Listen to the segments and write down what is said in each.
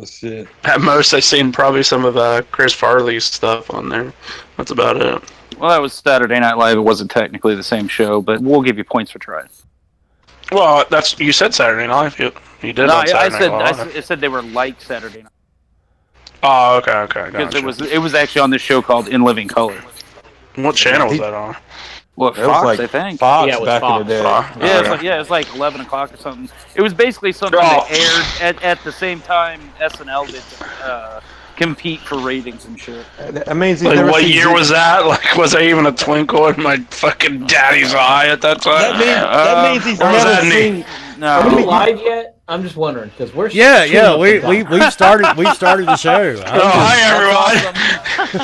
Shit. At most, I've seen probably some of Chris Farley's stuff on there. That's about it. Well, that was Saturday Night Live. It wasn't technically the same show, but we'll give you points for trying. Well, you said Saturday Night Live. You did. No, on Saturday Night Live. I said they were like Saturday Night. Oh, okay. Because Gotcha. it was actually on this show called In Living Color. What channel was that on? Well, Fox, I think. Fox Yeah, it was back Fox. in the day. Yeah, it's like 11 o'clock or something. It was basically something that aired at the same time SNL did compete for ratings and shit. That means Like, what year was that? Like, was there even a twinkle in my fucking daddy's eye at that time? That means he's or was never that seen. Are we No. live yet? I'm just wondering because we're We started the show. Oh, hi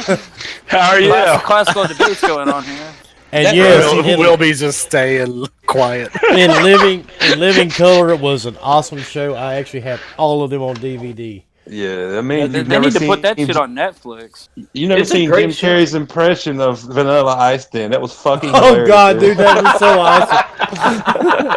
everyone. How are you? Classical debates going on here. And yes, We'll be just staying quiet. in living color, it was an awesome show. I actually have all of them on DVD. Yeah, that means They you've never need to seen. put that shit on Netflix. You never It's a seen great Jim show. Carrey's impression of Vanilla Ice. Then that was fucking. Oh hilarious, God, dude, that was so awesome.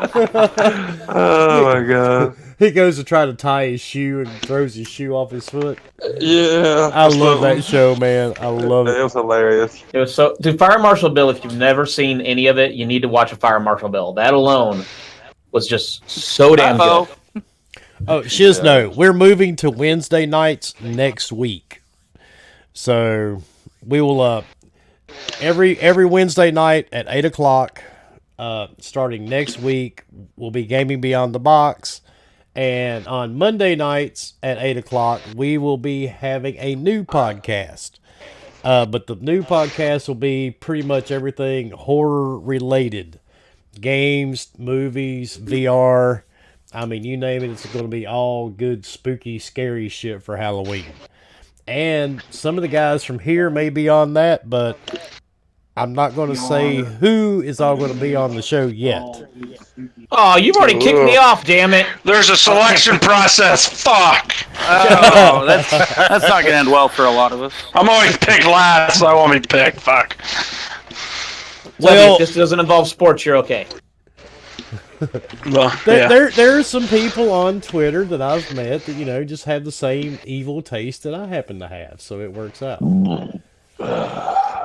Oh my God. He goes to try to tie his shoe and throws his shoe off his foot. Yeah, I love that show, man. I love It it. was hilarious. It was so. Dude, Fire Marshal Bill. If you've never seen any of it, you need to watch a Fire Marshal Bill. That alone was just so damn good. Oh, Shizno, we're moving to Wednesday nights next week. So we will every Wednesday night at 8 o'clock, starting next week, will be Gaming Beyond the Box. And on Monday nights at 8 o'clock, we will be having a new podcast. But the new podcast will be pretty much everything horror related. Games, movies, VR. I mean, you name it, it's going to be all good, spooky, scary shit for Halloween. And some of the guys from here may be on that, but I'm not going to say who is all going to be on the show yet. Oh, you've already kicked me off, damn it! There's a selection process. Fuck. Oh, that's not going to end well for a lot of us. I'm always picked last, so I won't be picked. Fuck. Well, if this doesn't involve sports, you're okay. Well, yeah. There are some people on Twitter that I've met that, just have the same evil taste that I happen to have, so it works out.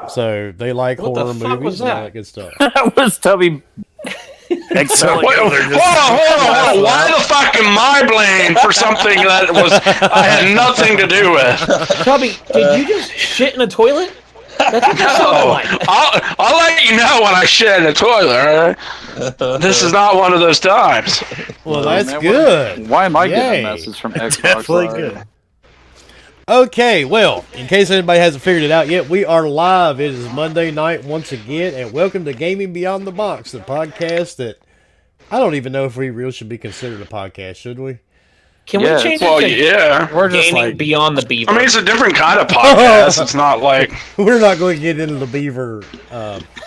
So they like What the horror fuck movies was and all that? that good stuff. That was Tubby. Hold on. Why the fuck am I blamed for something that I had nothing to do with? Tubby, did you just shit in a toilet? That's what that sounded like. I'll let you know when I shit in the toilet, alright? This is not one of those times. Well, that's good. Why am I Yay. getting a message from Xbox Definitely Live? good. Okay, well, in case anybody hasn't figured it out yet, we are live. It is Monday night once again, and welcome to Gaming Beyond the Box, the podcast that I don't even know if we really should be considered a podcast, should we? Can Yeah, we change Well, it to yeah. We're just Gaming like, Beyond the Beaver? I mean, it's a different kind of podcast. It's not like... We're not going to get into the Beaver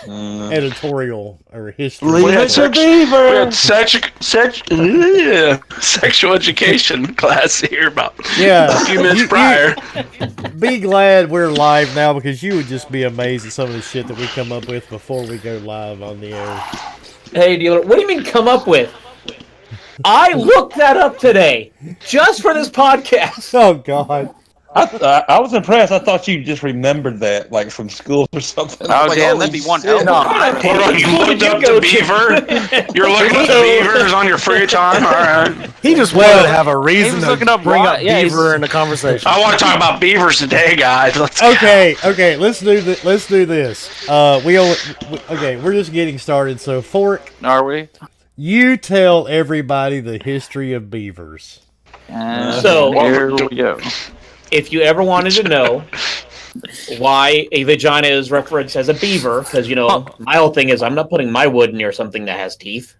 editorial or history. Leave We had it to Beaver. sexual education class here about Yeah. a few minutes prior. Be glad we're live now because you would just be amazed at some of the shit that we come up with before we go live on the air. Hey, dealer, what do you mean come up with? I looked that up today just for this podcast. Oh, God. I was impressed. I thought you just remembered that, like from school or something. Oh, Like, damn, holy that'd be one shit. hell of a Hold on, you looked up the beaver? You're looking up the beavers on your free time? Alright. he just wanted to have a he reason was to looking up bring why- up yeah, he's- Beaver in the conversation. I want to talk about beavers today, guys. Let's Okay, let's do this. We're just getting started. So, Fork, Are we? you tell everybody the history of beavers. So- here we go. If you ever wanted to know why a vagina is referenced as a beaver, because, my whole thing is I'm not putting my wood near something that has teeth.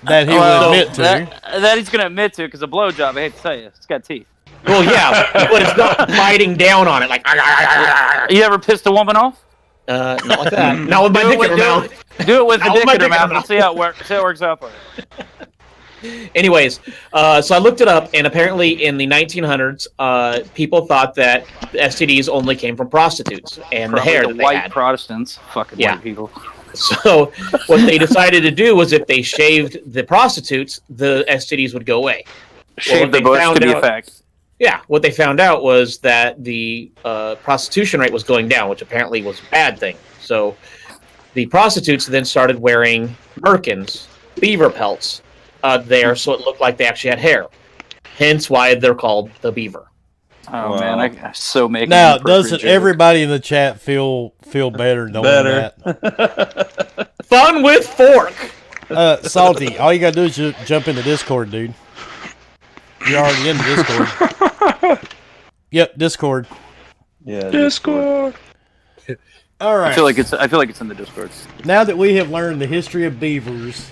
That he will admit to. That he's going to admit to, because a blowjob, I hate to tell you, it's got teeth. Well, yeah, but it's not biting down on it like. You ever pissed a woman off? Not like that. Not with my dick in her mouth. Do it with the Not dick with my in her dick in her mouth and mouth. see how it works out for you. Anyways, so I looked it up, and apparently in the 1900s, people thought that STDs only came from prostitutes and Probably the hair the that they white had. Protestants. Fucking Yeah. white people. So what they decided to do was if they shaved the prostitutes, the STDs would go away. Shave the bush to be a fact. Yeah, what they found out was that the prostitution rate was going down, which apparently was a bad thing. So the prostitutes then started wearing merkins, beaver pelts, there, so it looked like they actually had hair. Hence why they're called the beaver. Oh man, I so make now. Doesn't everybody in the chat feel better knowing that? Fun with fork. Salty, all you gotta do is jump into Discord, dude. You're already in Discord. Yep, Discord. Yeah, Discord. All right. I feel like it's in the Discord. Now that we have learned the history of beavers,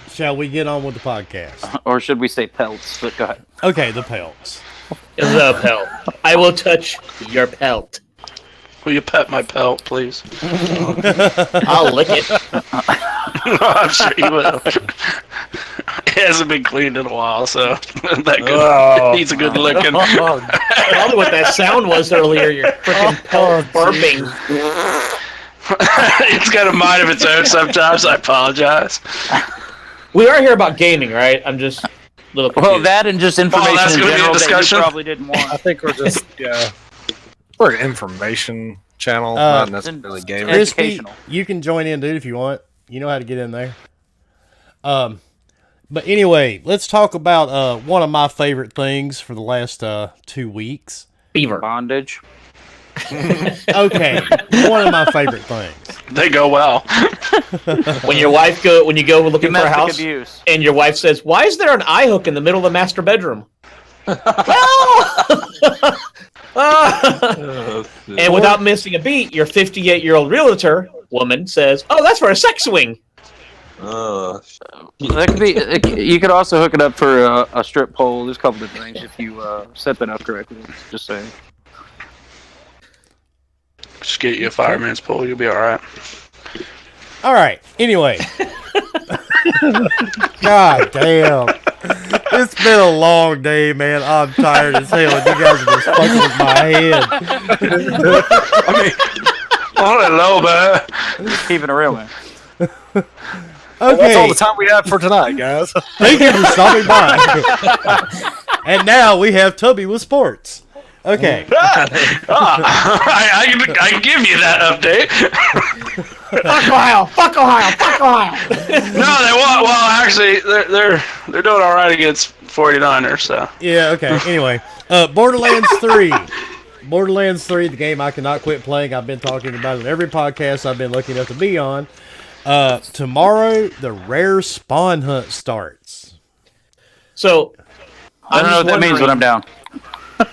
shall we get on with the podcast? Or should we say pelts? But go ahead. Okay, the pelts. The pelt. I will touch your pelt. Will you pet my pelt, please? I'll lick it. I'm sure you will. It hasn't been cleaned in a while, so that good. Oh. Needs a good licking. Probably what that sound was earlier. Your freaking pelt burping. It's got a mind of its own sometimes. I apologize. We are here about gaming, right? I'm just a little confused. Well, that and just information that's in gonna be a general that you discussion? probably didn't want. I think we're just we're an information channel, not necessarily gaming. Crispy, Educational. you can join in, dude, if you want. You know how to get in there. But anyway, let's talk about one of my favorite things for the last 2 weeks. Beaver. Bondage. Okay, one of my favorite things. They go well. When you go looking for a Domestic house, abuse. and your wife says, "Why is there an eye hook in the middle of the master bedroom?" And without missing a beat, your 58-year-old realtor woman says, "Oh, that's for a sex swing." That could be. You could also hook it up for a strip pole. There's a couple different things if you set that up correctly. Just saying. Just get you a fireman's pole. You'll be all right. All right. Anyway, God damn, it's been a long day, man. I'm tired as hell. And you guys are just fucking with my head. I mean, I don't know, man. Just keeping it real, man. Well, that's all Okay, the time we have for tonight, guys. thank you for stopping by. And now we have Tubby with sports. Okay. I can give you that update. Fuck Ohio! Fuck Ohio! Fuck Ohio! No, they won't. Well, actually, they're doing all right against 49ers. So Yeah, okay. Anyway, Borderlands 3. Borderlands 3, the game I cannot quit playing. I've been talking about it on every podcast I've been lucky enough to be on. Tomorrow, the rare spawn hunt starts. So, I don't know what that means, but I'm down.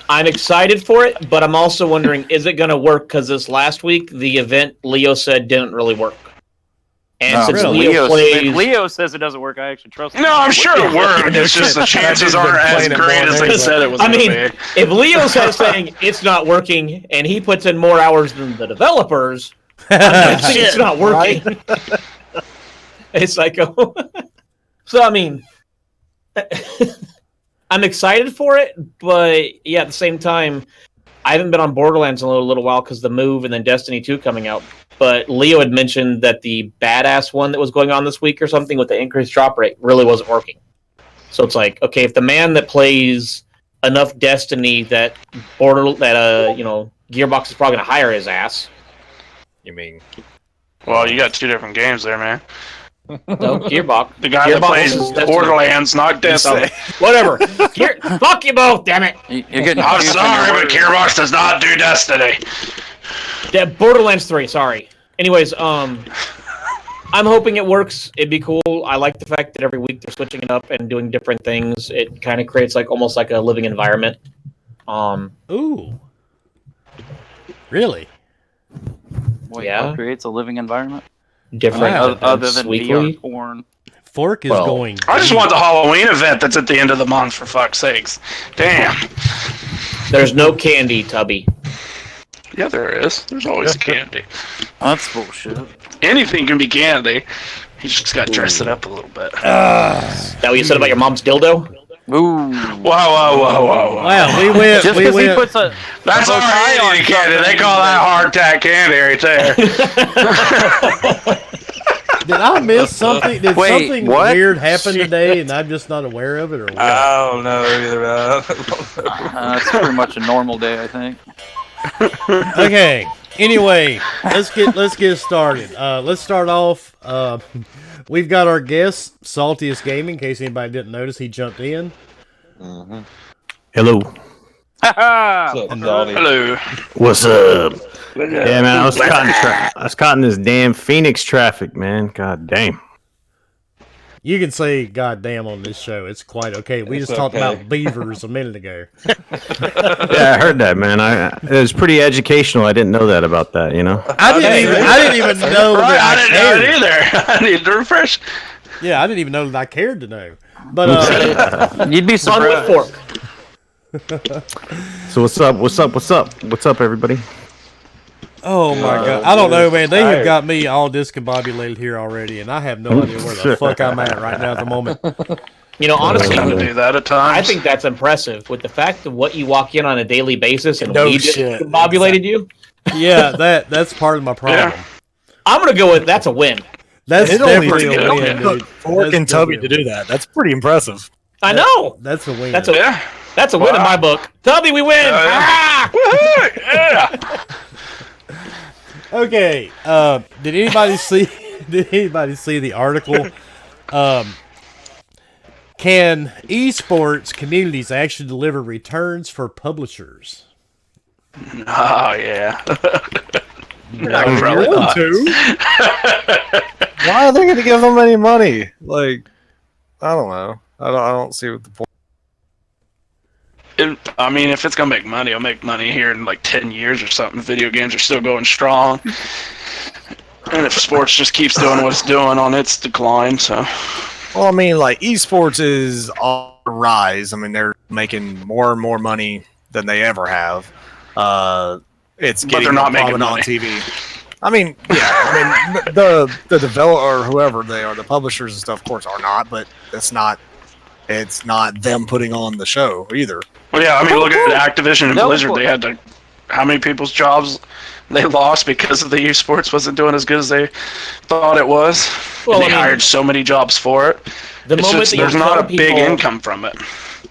I'm excited for it, but I'm also wondering, is it going to work? Because this last week, the event Leo said didn't really work. And since really? Leo plays... If Leo says it doesn't work, I actually trust him. no, I'm sure it worked. It's just the chances aren't as great as they said it was. I gonna mean, be. if Leo's saying it's not working, and he puts in more hours than the developers, I'm guessing it's not working. It's like, so I mean, I'm excited for it, but yeah, at the same time, I haven't been on Borderlands in a little while because the move and then Destiny 2 coming out. But Leo had mentioned that the badass one that was going on this week or something with the increased drop rate really wasn't working. So it's like, okay, if the man that plays enough Destiny that Gearbox is probably gonna hire his ass. You mean? Well, you got two different games there, man. No, Gearbox. The guy Gearbox that plays is Destiny. Borderlands, not Destiny. Whatever. Fuck you both, damn it. You're getting I'm confused on sorry, your but words. Gearbox does not do Destiny. Yeah, Borderlands 3, sorry. Anyways, I'm hoping it works. It'd be cool. I like the fact that every week they're switching it up and doing different things. It kind of creates almost like a living environment. Ooh. Really? Wait, Yeah. what creates a living environment? Different Other events than weekly. VR porn. Fork is Well, going. I just want the Halloween event that's at the end of the month, for fuck's sakes. Damn. There's no candy, Tubby. Yeah, there is. There's always candy. That's bullshit. Anything can be candy. You just got to dress it up a little bit. Is that what you said about your mom's dildo? Ooh. Whoa. Wow, we went. Just We because he went. puts a That's bow all tie right, on candy. They something, call that hardtack candy right there. Did I miss something? Did Wait, something what? weird happen today and I'm just not aware of it, or what? I don't know either. It's pretty much a normal day, I think. Okay. Anyway, let's get started. Let's start off. We've got our guest, Saltiest Gaming. In case anybody didn't notice, he jumped in. Hello. Hello. What's up? Yeah, man, I was caught in this damn Phoenix traffic, man. God damn. You can say "goddamn" on this show. It's quite okay. We It's just talked okay. about beavers a minute ago. Yeah, I heard that, man. It was pretty educational. I didn't know that about that, you know. I didn't even know Right, that I didn't know cared. it either. I need to refresh. Yeah, I didn't even know that I cared to know. But You'd be On with surprised. fork. So what's up, everybody? oh my god, I don't know, man. They have got me all discombobulated here already, and I have no idea where the fuck I'm at right now at the moment. You know, honestly, Kind of do that at times. I think that's impressive with the fact of what you walk in on a daily basis and No we shit. discombobulated you. Yeah, that's part of my problem. Yeah. I'm going to go with that's a win. That's It only definitely a took win, dude. Fork That's and Tubby to definitely do that. That's pretty impressive. I know. That's a win. That's a Yeah. That's a win in Wow. my book. Tubby, we win. Ah! Woohoo! Yeah. Okay. Did anybody see? Did anybody see the article? Can esports communities actually deliver returns for publishers? Oh yeah. Like, probably not. Why are they going to give them any money? Like, I don't know. I don't see what the point. I mean, if it's gonna make money, it'll make money here in like 10 years or something. Video games are still going strong, and if sports just keeps doing what it's doing on its decline, so Well, I mean, like, esports is on the rise. I mean, they're making more and more money than they ever have. It's But getting they're not more making prominent money. on TV. I mean, yeah. I mean, the developer or whoever they are, the publishers and stuff, of course, are not. But it's not them putting on the show either. well, yeah. I mean, look at Activision and No, Blizzard. They had to, how many people's jobs they lost because of the esports wasn't doing as good as they thought it was. Well, And they I mean, hired so many jobs for it. the It's moment just, that you there's not a tell big people, income from it.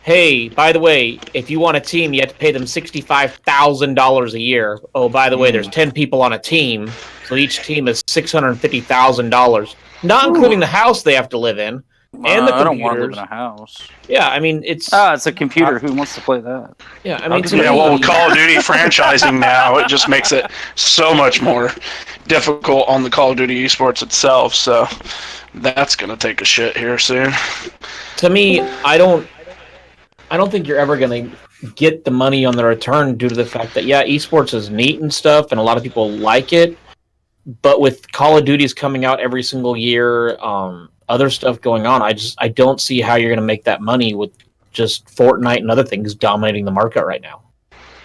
hey, by the way, if you want a team, you have to pay them $65,000 a year. Oh, by the way, there's 10 people on a team, so each team is $650,000, not including the house they have to live in and the I don't want to live computers. in a house. Yeah, I mean it's It's a computer. Who wants to play that? yeah. I mean, to Yeah, me, well, with Call of Duty franchising now, it just makes it so much more difficult on the Call of Duty esports itself. So that's gonna take a shit here soon. to me, I don't think you're ever going to get the money on the return due to the fact that esports is neat and stuff, and a lot of people like it. But with Call of Duty's coming out every single year, other stuff going on, I don't see how you're going to make that money with just Fortnite and other things dominating the market right now.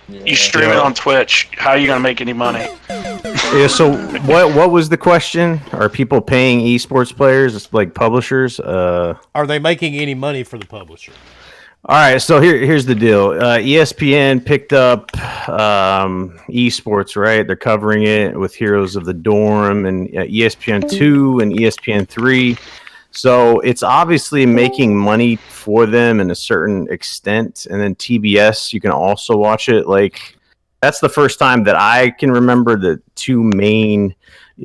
You stream it on Twitch. How are you gonna make any money? Yeah. So what was the question? Are people paying esports players, like publishers? Are they making any money for the publisher? All right, so here's the deal. ESPN picked up esports, right? They're covering it with Heroes of the Dorm and ESPN2 and ESPN3. So it's obviously making money for them in a certain extent. And then TBS, you can also watch it. Like, that's the first time that I can remember the two main,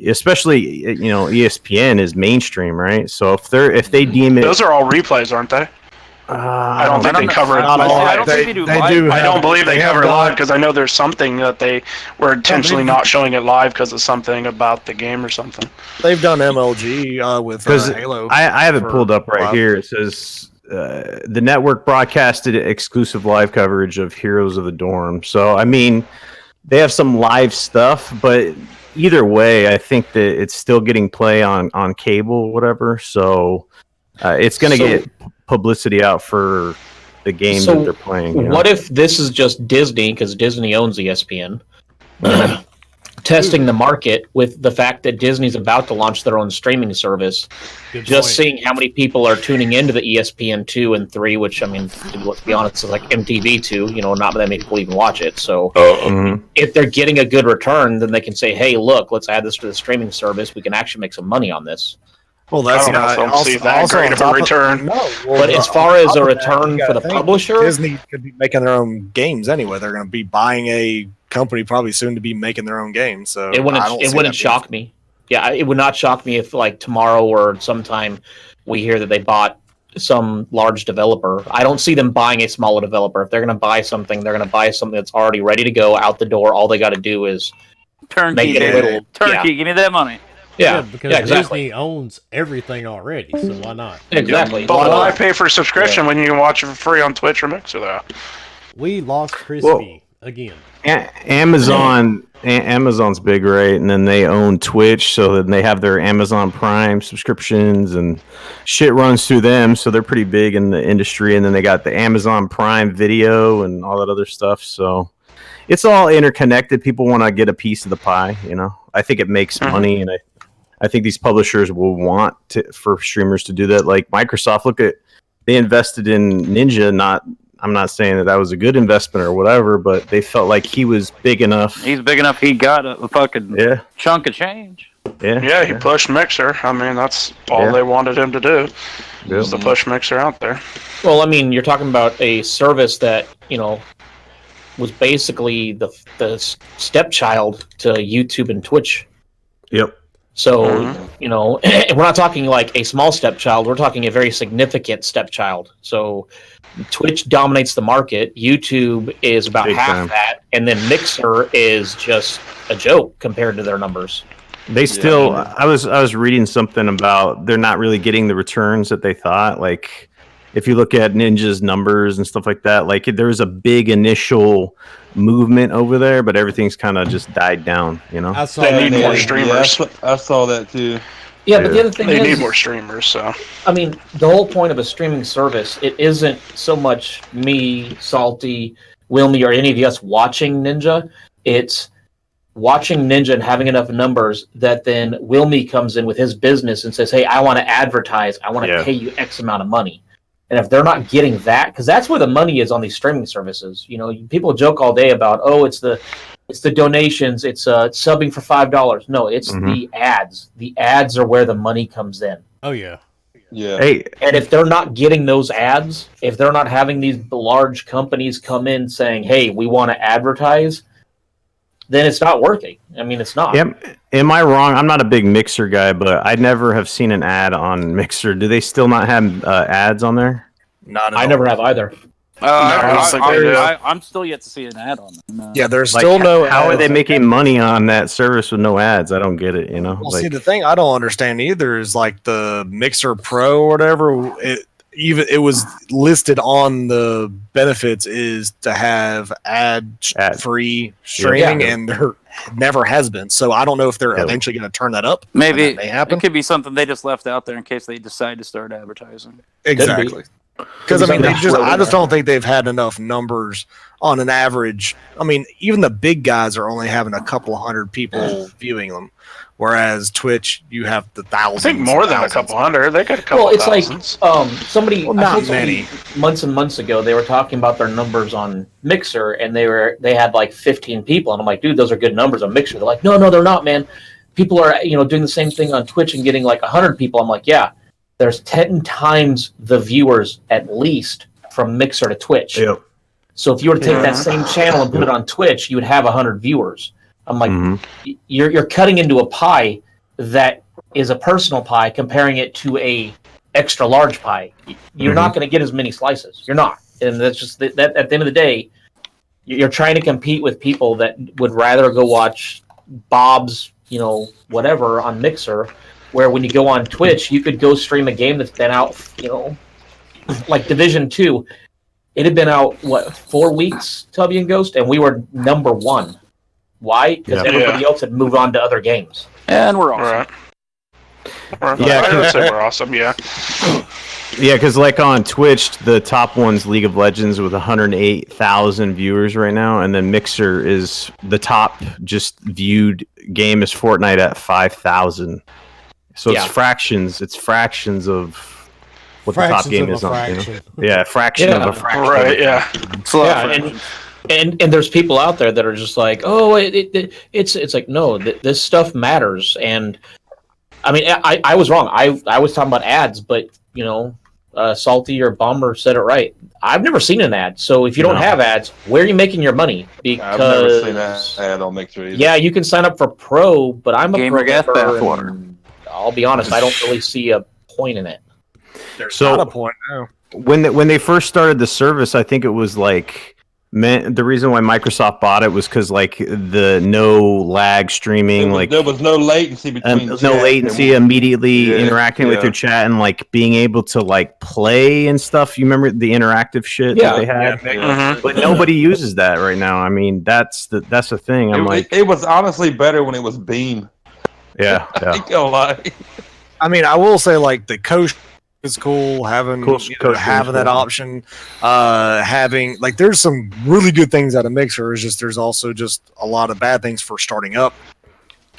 especially, ESPN is mainstream, right? So if they deem it... Those are all replays, aren't they? I don't think they cover it Not all. live. I don't think they do live. do. I don't believe they have cover it done- live because I know there's something that they were intentionally not showing it live because of something about the game or something. They've done MLG with Because Halo. I have it for pulled up right live. here. It says the network broadcasted exclusive live coverage of Heroes of the Dorm. So, I mean, they have some live stuff, but either way, I think that it's still getting play on cable or whatever. So, it's going to get publicity out for the games that they're playing. You know? What if this is just Disney, because Disney owns ESPN, testing the market with the fact that Disney's about to launch their own streaming service, Good just point. seeing how many people are tuning into the ESPN 2 and 3, which, I mean, let's be honest, is like MTV 2, not that many people even watch it. So Mhm. if they're getting a good return, then they can say, hey, look, let's add this to the streaming service. We can actually make some money on this. Well, that's I don't not know if I'll see that also great on of a top return. No, well, But as on far as top a of that, return you for the gotta think, publisher, Disney could be making their own games anyway. They're going to be buying a company probably soon to be making their own games. So it I wouldn't don't it see wouldn't that being- shock me. Yeah, it would not shock me if like tomorrow or sometime we hear that they bought some large developer. I don't see them buying a smaller developer. If they're going to buy something, they're going to buy something that's already ready to go out the door. All they got to do is Turnkey, make it a baby. little Turnkey, give me that money. Because exactly. Disney owns everything already, so why not? Exactly. But Why why not? pay for a subscription when you can watch it for free on Twitch or Mixer, though? We lost Crispy again. Amazon's big, right? And then they own Twitch, so then they have their Amazon Prime subscriptions and shit runs through them, so they're pretty big in the industry. And then they got the Amazon Prime Video and all that other stuff. So it's all interconnected. People want to get a piece of the pie, you know. I think it makes money, and I think these publishers will want for streamers to do that. Like Microsoft, they invested in Ninja. I'm not saying that was a good investment or whatever, but they felt like he was big enough. He's big enough. He got a fucking chunk of change. Yeah, he pushed Mixer. I mean, that's all they wanted him to do, was to push Mixer out there. Well, I mean, you're talking about a service that, you know, was basically the stepchild to YouTube and Twitch. Yep. So, you know, we're not talking like a small stepchild. We're talking a very significant stepchild. So Twitch dominates the market. YouTube is about Big half time. that. And then Mixer is just a joke compared to their numbers. They still. I was reading something about they're not really getting the returns that they thought. Like, if you look at Ninja's numbers and stuff like that, like there was a big initial movement over there, but everything's kind of just died down. You know, I saw They need that. more streamers. I saw that too. Yeah, but the other thing They is, need more streamers, so. I mean, the whole point of a streaming service, it isn't so much me, Salty, Wilmy, or any of us watching Ninja. It's watching Ninja and having enough numbers that then Wilmy comes in with his business and says, hey, I want to advertise. I want to pay you X amount of money. And if they're not getting that, because that's where the money is on these streaming services. You know, people joke all day about, oh, it's the donations, it's subbing for $5. No, it's the ads. The ads are where the money comes in. Oh yeah. Yeah. hey, And if they're not getting those ads, if they're not having these large companies come in saying, hey, we want to advertise, then it's not working. I mean, it's not. am I wrong? I'm not a big Mixer guy, but I never have seen an ad on Mixer. Do they still not have ads on there? Not at I all. never have either. I don't think they do. I'm still yet to see an ad on them. No. Yeah, there's Like, still no. How are ads. they making money on that service with no ads? I don't get it. You know, Well, see, the thing I don't understand either is like the Mixer Pro or whatever. It was listed on the benefits is to have ad-free streaming, Yeah. and there never has been. So I don't know if they're eventually going to turn that up. Maybe That may happen. it could be something they just left out there in case they decide to start advertising. Exactly. Because I mean, I just don't think they've had enough numbers on an average. I mean, even the big guys are only having a couple hundred people viewing them, whereas Twitch, you have the I thousands. think more than a thousands. couple hundred. They got a couple Well, it's thousands. like somebody, Well, I not think somebody many. months and months ago, they were talking about their numbers on Mixer, and they had like 15 people, and I'm like, dude, those are good numbers on Mixer. They're like, no, they're not, man. People are doing the same thing on Twitch and getting like 100 people. I'm like, yeah, there's 10 times the viewers at least from Mixer to Twitch. Yep. So if you were to take that same channel and put it on Twitch, you would have 100 viewers. I'm like, you're cutting into a pie that is a personal pie, comparing it to a extra large pie. You're not going to get as many slices. You're not, and that's just that. At the end of the day, you're trying to compete with people that would rather go watch Bob's, whatever on Mixer. Where when you go on Twitch, you could go stream a game that's been out, like Division 2. It had been out, 4 weeks, Tubby and Ghost, and we were number 1. Why? Because everybody else had moved on to other games. And we're awesome. Right. Yeah, I would say we're awesome. Yeah. Yeah, because like on Twitch, the top one's League of Legends with 108,000 viewers right now, and then Mixer is the top just viewed game is Fortnite at 5,000. So it's fractions. It's fractions of what the top game is on. Yeah, fraction of a fraction. Right. Yeah. And there's people out there that are just like, oh, it's like, no, this stuff matters, and I mean, I was wrong. I was talking about ads, but Salty or Bomber said it right. I've never seen an ad, so if you don't have ads, where are you making your money? Because I've never seen that ad on Mixer either. Yeah, you can sign up for Pro, but I'm a Gamer Pro Gas member, bathwater. and I'll be honest, I don't really see a point in it. There's So- not a point now. When they first started the service, I think it was like the reason why Microsoft bought it was because like the no lag streaming, there was no latency between no chat latency, and- immediately Yeah, interacting with yeah. your chat and like being able to like play and stuff. You remember the interactive shit that they had? But nobody uses that right now. I mean, that's the thing. I'm like, it was honestly better when it was Beam. yeah. I ain't gonna lie. I mean, I will say like the coach is cool having Coach having that cool. option. Having like there's some really good things out of Mixer. It's just there's also just a lot of bad things for starting up.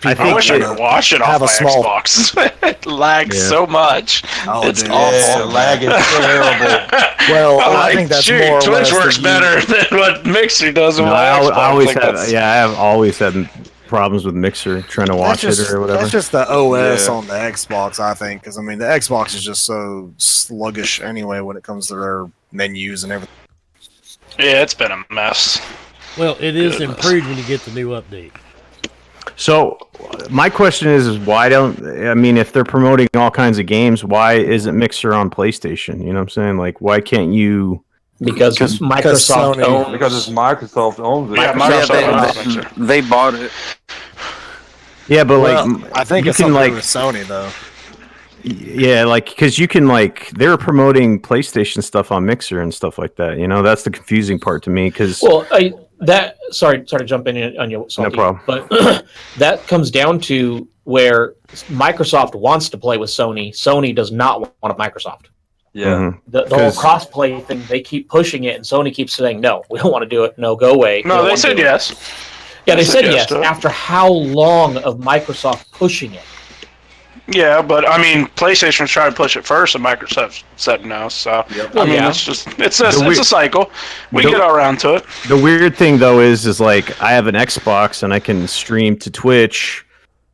I wish I could watch it off have my a small- Xbox. It lags so much. Oh, It's dude, awful. Yeah, lag is terrible. Well, I'm I like, think that's shoot, more or Twitch less works the- better than what Mixer does on No, my I Xbox. always Like, have. that's- Yeah, I have always had problems with Mixer trying to watch That's it or whatever. That's just the OS Yeah. on the Xbox, I think, because I mean the Xbox is just so sluggish anyway when it comes to their menus and everything. Yeah, it's been a mess. Well, it is Goodness. improved when you get the new update. So, my question is why don't I mean if they're promoting all kinds of games, why isn't Mixer on PlayStation? You know what I'm saying? Like, why can't you? Because Microsoft Sony- owns Because it's Microsoft owns it. Yeah, Microsoft owns Mixer. they bought it. Yeah, but Well, like I think you it's can something like with Sony though. yeah, like because you can like they're promoting PlayStation stuff on Mixer and stuff like that. You know, that's the confusing part to me because Well, sorry to jump in on you, Salty, problem. but that comes down to where Microsoft wants to play with Sony. Sony does not want Microsoft. Yeah. The whole 'Cause- cross-play thing, they keep pushing it, and Sony keeps saying, no, we don't want to do it. No, go away. We No, don't they wanna said do it." yes. Yeah, they said yes yes. to it. After how long of Microsoft pushing it? Yeah, but I mean, PlayStation's trying to push it first, and Microsoft said no. So I mean, Yeah. it's a cycle. We The- get around to it. the weird thing though is like I have an Xbox and I can stream to Twitch,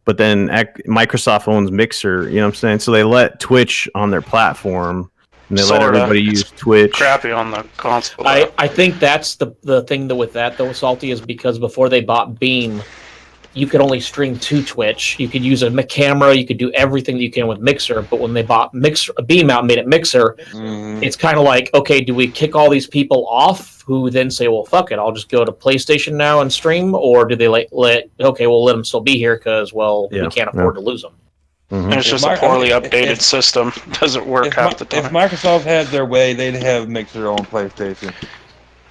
but then Microsoft owns Mixer. You know what I'm saying? So they let Twitch on their platform. And they let Sorta. everybody use Twitch. Crappy on the console. I think that's the thing with that, though, Salty, is because before they bought Beam, you could only stream to Twitch. You could use a camera. You could do everything that you can with Mixer. But when they bought Beam out and made it Mixer, it's kind of like, okay, do we kick all these people off who then say, well, fuck it, I'll just go to PlayStation now and stream? Or do they let them still be here because, well, we can't afford to lose them? And it's If just a Mar- poorly I mean, updated if- system. Doesn't work If, half the if time. Microsoft had their way, they'd have Mixer on PlayStation.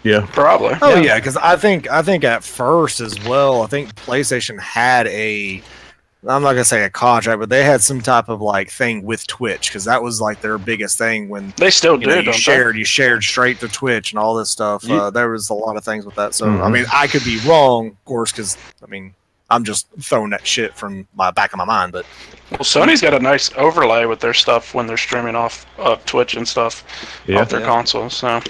Yeah. Probably. Oh yeah, because I think at first as well, I think PlayStation had I'm not gonna say a contract, but they had some type of like thing with Twitch because that was like their biggest thing when They still do, you don't shared straight to Twitch and all this stuff. You- There was a lot of things with that. So Mhm. I mean, I could be wrong, of course, because I mean I'm just throwing that shit from my back of my mind, but they? Well, Sony's got a nice overlay with their stuff when they're streaming off Twitch and stuff Yeah. off their consoles. So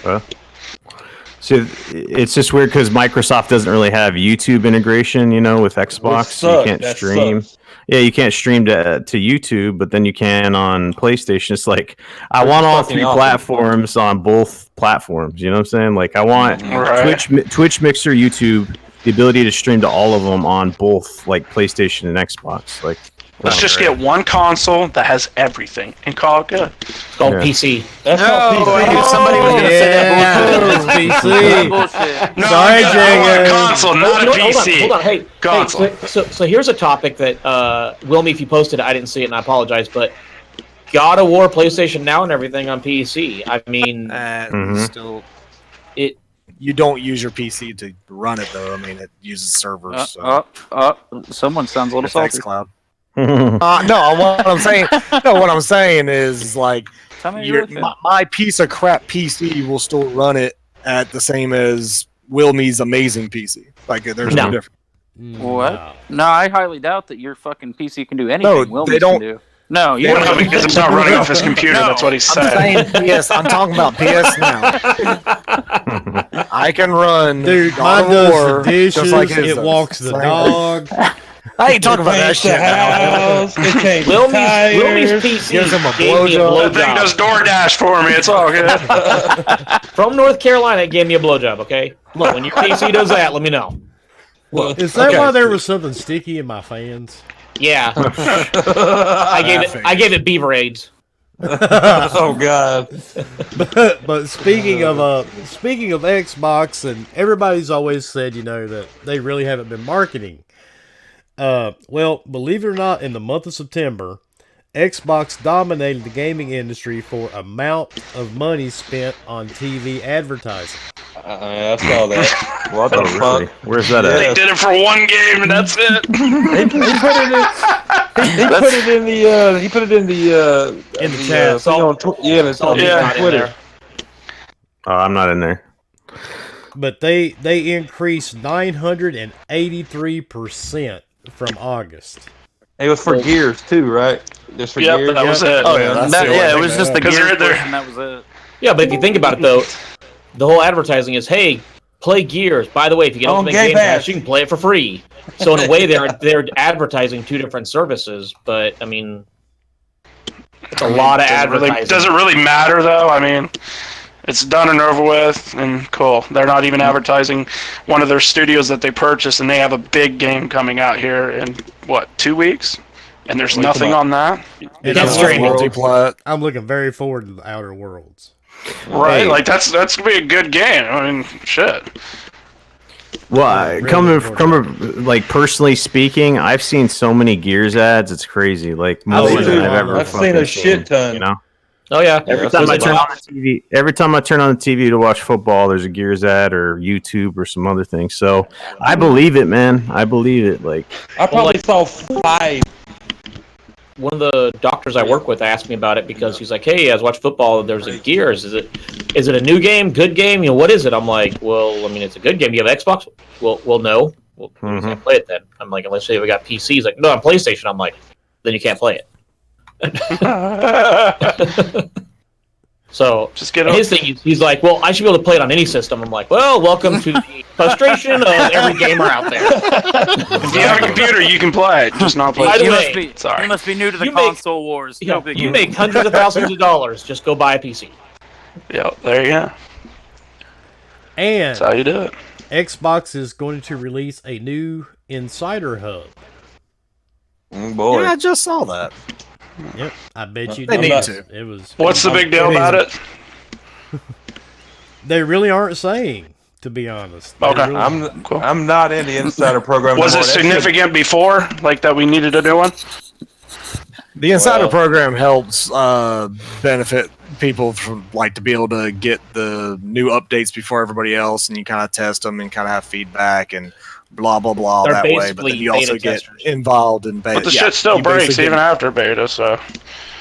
So it's just weird because Microsoft doesn't really have YouTube integration, you know, with Xbox. sucks. You can't That stream. sucks. Yeah, you can't stream to YouTube, but then you can on PlayStation. It's like I want all fucking three awesome. platforms on both platforms. You know what I'm saying? Like I want Right. Twitch, Mixer, YouTube, the ability to stream to all of them on both like PlayStation and Xbox. Like let's just get one console that has everything and call it good. It's called PC. That's not I PC. knew somebody was going to say that Yeah, bullshit. PC. No, Sorry, I want a Jago. console, not a No, PC. Hold on. Hey, Console. so here's a topic that Wilmy, if you posted it, I didn't see it, and I apologize. But God of War, PlayStation Now, and everything on PC. I mean, still it. you don't use your PC to run it though. I mean, it uses servers. So. Someone sounds a little It's salty. xCloud. No, what I'm saying is like Tell me you really feel. my piece of crap PC will still run it at the same as Wilmy's amazing PC. Like there's no No. difference. What? No, I highly doubt that your fucking PC can do anything. No, Wilmy's they don't- Can do. No, you they No, don't. because it's not running off his computer. No. That's what he's I'm saying. saying PS. I'm talking about PS now. I can run Dude, God mine of does War the dishes, just like his it does. walks the Same. dog. I ain't talking about that Paints the shit now. house, it changes Wilmy's tires. PC Gives him a gave me a blowjob. That thing does blowjob. DoorDash for me. It's all good. From North Carolina, it gave me a blowjob, okay? Look, when your PC does that, let me know. Look, Is that okay. why there was something sticky in my fans? Yeah. I gave it beaver AIDS. Oh God. But speaking of Xbox, and everybody's always said, that they really haven't been marketing. Well, believe it or not, in the month of September, Xbox dominated the gaming industry for amount of money spent on TV advertising. I saw that. What the Really? fuck? Where's that They at? did it for one game and that's it. He put it in the chat. thing on it's on Yeah. Twitter. Oh, I'm not in there. But they increased 983% from August. It was for Gears too, right? Just for Yep, Gears. that was it. Oh, yeah, that's the only Yeah, it thing was they just the had. Because gears they're- push and that was it. Yeah, but if you think about it, though, the whole advertising is, hey, play Gears. By the way, if you get On Ultimate Game Game Pass. Pass, you can play it for free. So in a way, they're advertising two different services, but, I mean, it's a lot of advertising. Does it really matter though? I mean, it's done and over with, and cool. They're not even advertising one of their studios that they purchased, and they have a big game coming out here in 2 weeks, and there's nothing on that. And That's I'm streaming. Multiplat. I'm looking very forward to the Outer Worlds. Right? Hey. Like that's gonna be a good game. I mean, shit. Well, Really coming good from like personally speaking, I've seen so many Gears ads. It's crazy. Like more seen than it. I've ever. I've seen fucking a shit ton. You know, Oh, yeah. every time I turn on the TV, to watch football, there's a Gears ad or YouTube or some other thing. So I believe it, man. I believe it. Like I probably saw 5. One of the doctors I work with asked me about it because he's like, "Hey, I was watching football. There's a Gears. Is it a new game? Good game? What is it?" I'm like, "Well, I mean, it's a good game. You have Xbox? Well, no. Well, you can't play it then." I'm like, "Unless we got PC." He's like, "No, on PlayStation." I'm like, "Then you can't play it." So Just get his thing, he's like, "Well, I should be able to play it on any system." I'm like, "Well, welcome to the frustration of every gamer out there." If you have a computer, you can play it. Just not play By it. the You way, must be new to the you make- console wars. No big you deal. make hundreds of thousands of dollars. Just go buy a PC. Yeah, there you go. And That's how you do it. Xbox is going to release a new Insider Hub. Boy. Yeah, I just saw that. Yep, I bet you They did. need to. It was. What's the big deal about it? They really aren't saying, to be honest. They Okay. really- Cool. I'm not in the insider program. Was it anymore. That shit- significant before, like that we needed a new one? The Insider Well- program helps benefit people from to be able to get the new updates before everybody else, and you kind of test them and kind of have feedback and blah blah blah They're that way. But basically then you also beta get testers. involved in beta. But the yeah, shit still you breaks basically even get- after beta, so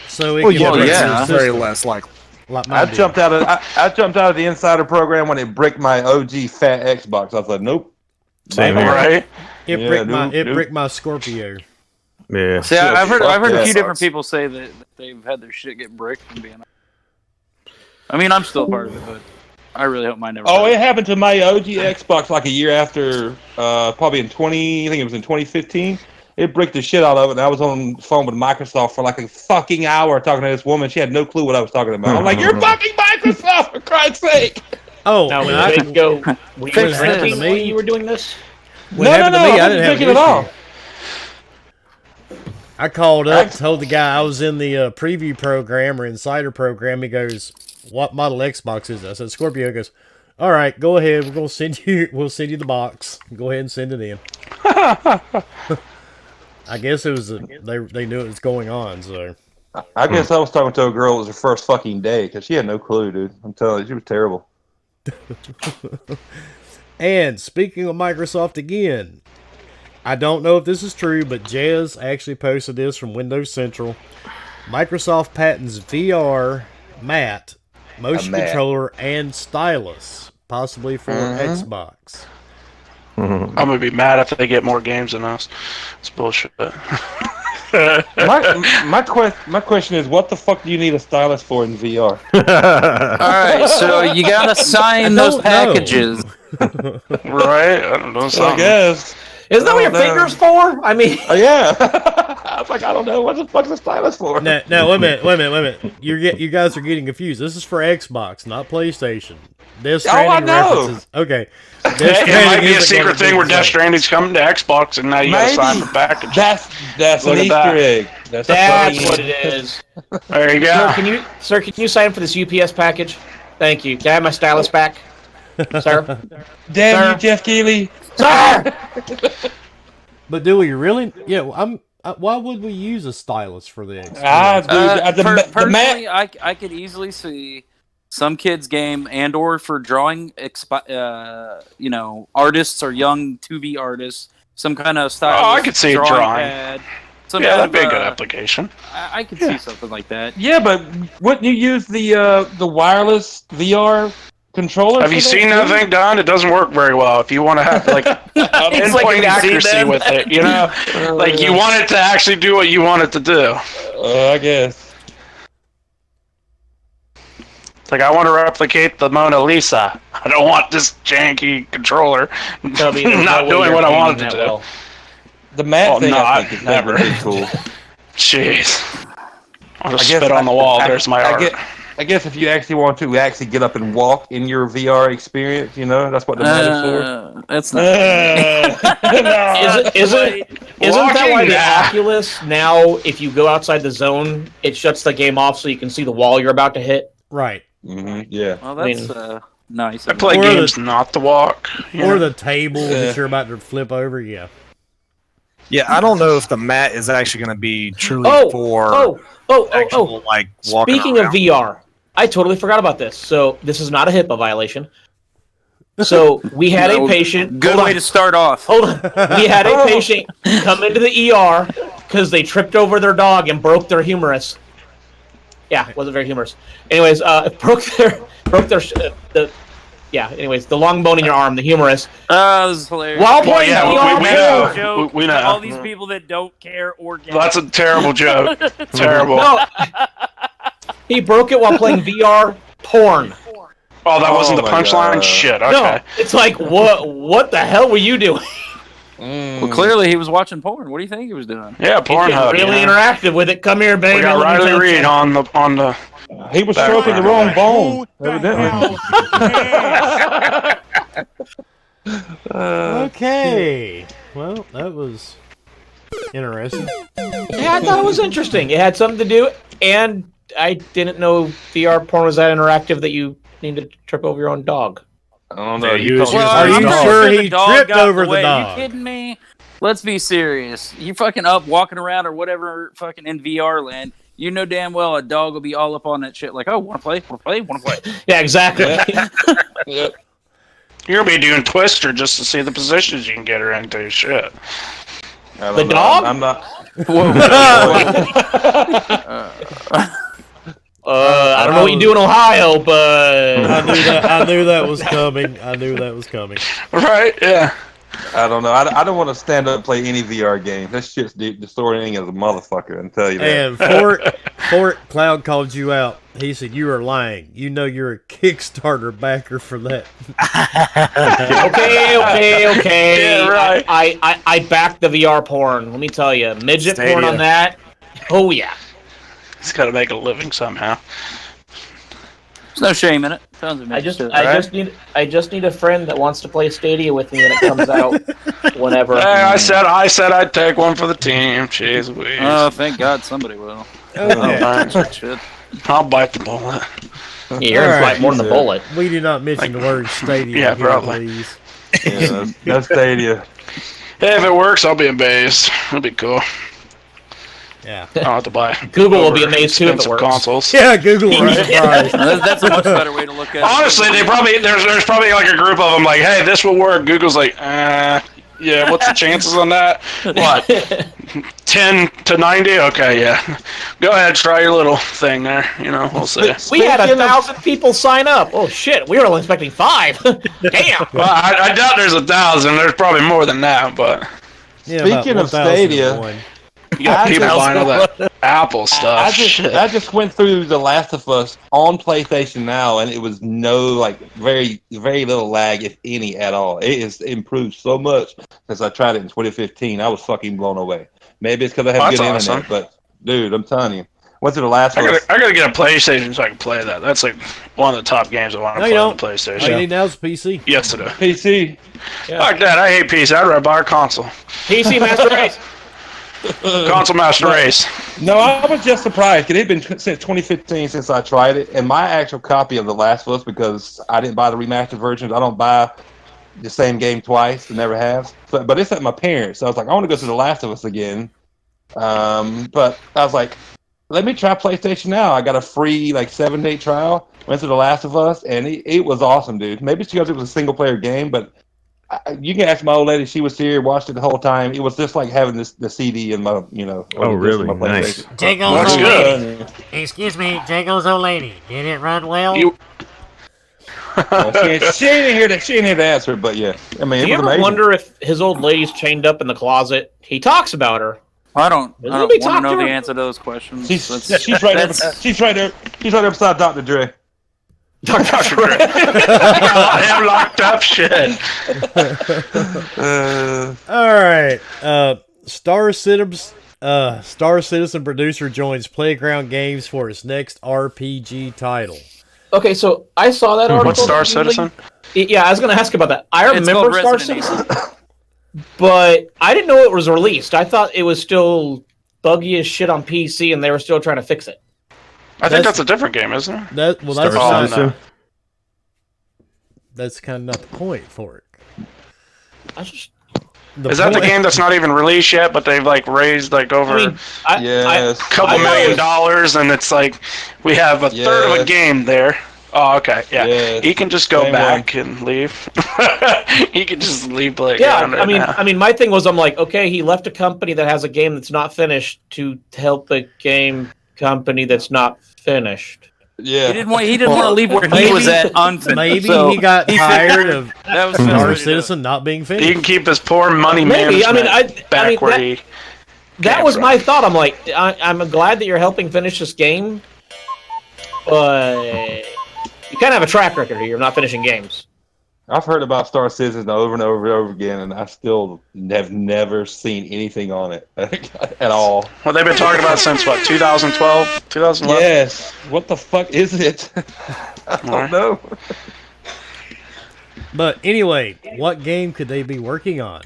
So it Well, can yeah, break but your it's very system less likely. like I mine did. jumped out of the insider program when it bricked my OG fat Xbox. I was like, nope. Same Bye-bye. here. right? It Yeah, bricked dude. my Scorpio. Yeah. See, I've heard Fuck a that few different sucks. people say that they've had their shit get bricked from being. I mean, I'm still a part of it, but I really hope mine never. Oh, does. it happened to my OG Xbox like a year after, probably I think it was in 2015. It bricked the shit out of it, and I was on the phone with Microsoft for like a fucking hour talking to this woman. She had no clue what I was talking about. I'm like, you're fucking Microsoft, for Christ's sake! Oh, Now, when when I, they go, were you Fix drinking this. when you were doing this? when it happened to me, I wasn't didn't have an drinking at all. issue. I called up, told the guy I was in the preview program or insider program. He goes, "What model Xbox is it?" I said, "Scorpio." He goes, "All right, go ahead. We'll send you the box. Go ahead and send it in." I guess it was they knew it was going on. So I guess I was talking to a girl. It was her first fucking day because she had no clue, dude. I'm telling you, she was terrible. And speaking of Microsoft again, I don't know if this is true, but Jez actually posted this from Windows Central. Microsoft patents VR mat, motion mat. controller, and stylus, possibly for Xbox. I'm gonna be mad if they get more games than us. It's bullshit. My question is, what the fuck do you need a stylus for in VR? All right, so you gotta sign those don't know. packages. Right? I don't know. I Something. guess. Isn't that what your finger's for? I mean, Oh yeah. I was like, I don't know what the fuck's the stylus for. No, wait a minute. You guys are getting confused. This is for Xbox, not PlayStation. Death Stranding references. Okay. It might be a secret thing where Death Stranding's coming to Xbox, and now you got to sign the package. That's an Easter egg. That's what it is. There you go. Sir, can you sign for this UPS package? Thank you. Can I have my stylus back, sir? Damn you, Jeff Keighley. Sir. But do we really? Yeah. Why would we use a stylus for the Xbox? Personally, I could easily see some kids' game or for drawing, artists or young 2V artists, some kind of style. Oh, I could see a drawing. Pad, that'd be a good application. I could see something like that. Yeah, but wouldn't you use the wireless VR controller? Have you seen that thing done? It doesn't work very well. If you want to have pinpoint accuracy with it, you want it to actually do what you want it to do. I guess. It's like, I want to replicate the Mona Lisa. I don't want this janky controller not doing what I want it to do. The mat thing, I think, is never pretty cool. Jeez. I'll just spit on the wall. There's my art. I guess if you actually want to actually get up and walk in your VR experience, that's what the mat is for. That's not. Isn't that why the Oculus now, if you go outside the zone, it shuts the game off so you can see the wall you're about to hit? Right. Mm-hmm. Yeah. Well, that's nice. I play games not to walk. Or the table that you're about to flip over, yeah. Yeah, I don't know if the mat is actually going to be truly for actual, like, walking Speaking around. of VR, I totally forgot about this. So this is not a HIPAA violation. So we had a patient. Good way to start off. Hold on. We had a patient come into the ER because they tripped over their dog and broke their humerus. Yeah, it wasn't very humorous. Anyways, anyways, the long bone in your arm, the humerus. Oh, this is hilarious. While playing we know. All these people that don't care or get. That's a terrible joke. Terrible. No, he broke it while playing VR porn. Oh, that wasn't the punchline? Shit, okay. No, it's like, what the hell were you doing? Well, clearly he was watching porn. What do you think he was doing? Yeah, Pornhub. Really interactive with it. Come here, baby. We got Riley Reid on the. He was stroking the wrong bone, evidently. Okay. Well, that was interesting. Yeah, I thought it was interesting. It had something to do, and I didn't know VR porn was that interactive that you need to trip over your own dog. I don't know. Are you sure he tripped over the dog? Are you kidding me? Let's be serious. You fucking up walking around or whatever fucking in VR land. You know damn well a dog will be all up on that shit like, oh, want to play? Yeah, exactly. Yep. You're going to be doing Twister just to see the positions you can get her into. Shit. The dog? I'm not. I don't know what you do in Ohio, but I knew that was coming. Right? Yeah. I don't know. I don't want to stand up and play any VR game. That shit's distorting as a motherfucker. I can tell you that. And Fort Cloud called you out. He said you are lying. You know you're a Kickstarter backer for that. Okay. Yeah, right. I backed the VR porn. Let me tell you, midget porn on that. Oh yeah. He's got to make a living somehow. There's no shame in it. I just need a friend that wants to play Stadia with me when it comes out. Whenever. Hey, I said I'd take one for the team. Jeez Louise. Oh, thank God somebody will. Okay. I'll bite the bullet. Yeah, you're gonna bite more than the bullet. We do not mention the word Stadia. Yeah, here, probably. Please. Yeah, that's Stadia. Hey, if it works, I'll be amazed. It'll be cool. Yeah. I don't have to buy. Google will be amazed too if it works. Consoles. Yeah, Google will be surprised. That's a much better way to look at it. Honestly, there's probably like a group of them like, hey, this will work. Google's like, yeah, what's the chances on that? What? 10 to 90? Okay, yeah. Go ahead, try your little thing there. We'll see. We had 1,000 people sign up. Oh shit, we were only expecting 5. Damn. Well, I doubt there's 1,000. There's probably more than that, but. Yeah, Speaking of Stadia, You got people buying all that Apple stuff. I just went through The Last of Us on PlayStation Now, and it was very, very little lag, if any, at all. It has improved so much since I tried it in 2015. I was fucking blown away. Maybe it's because I have good internet, but dude, I'm telling you, went through The Last of Us. I gotta get a PlayStation so I can play that. That's like one of the top games I want to play on the PlayStation. All you need now is a PC. Yes, it is. PC. Yeah. Fuck that. I hate PC. I'd rather buy a console. PC Master Race. Console Master Race. No, I was just surprised. It had been since 2015 since I tried it, and my actual copy of The Last of Us, because I didn't buy the remastered versions. I don't buy the same game twice. I never have. But it's at my parents. So I was like, I want to go to The Last of Us again. But I was like, let me try PlayStation Now. I got a free 7-day trial. Went to The Last of Us, and it was awesome, dude. Maybe it's because it was a single player game, but you can ask my old lady. She was here, watched it the whole time. It was just like having the CD in my, Oh, really? Nice. Jago's old lady. Excuse me, Jago's old lady. Did it run well? She ain't here to answer, but yeah. I mean, Do you ever wonder if his old lady's chained up in the closet? He talks about her. I don't want he to talk know to the her? answer to those questions. She's right there. She's right there. She's right there beside Dr. Dre. Dr. Dre. I am locked up. Shit. All right. Star Citizen producer joins Playground Games for its next RPG title. Okay, so I saw that article. What's Star Citizen? Yeah, I was going to ask about that. I It's remember called Star Resident Citizen, but I didn't know it was released. I thought it was still buggy as shit on PC, and they were still trying to fix it. I think that's a different game, isn't it? That's Star Citizen. That's kind of not the point for it. Is that the game that's not even released yet, but they've raised over Yes. a couple $1 million, and it's we have a third of a game there. Oh, okay, yeah. Yes. He can just go Same back and leave. He can just leave Blake. Yeah, I mean, my thing was, I'm like, okay, he left a company that has a game that's not finished to help the game company that's not finished. Yeah. He didn't want to leave where he was at unfinished. Maybe so he got tired of that was Star Citizen not being finished. He can keep his poor money Maybe. management back where he. That was my thought. I'm like, I'm glad that you're helping finish this game, but you kind of have a track record here. You're not finishing games. I've heard about Star Citizen over and over and over again, and I still have never seen anything on it at all. Well, they've been talking about it since, 2012? 2011? Yes. What the fuck is it? I don't know. But anyway, what game could they be working on?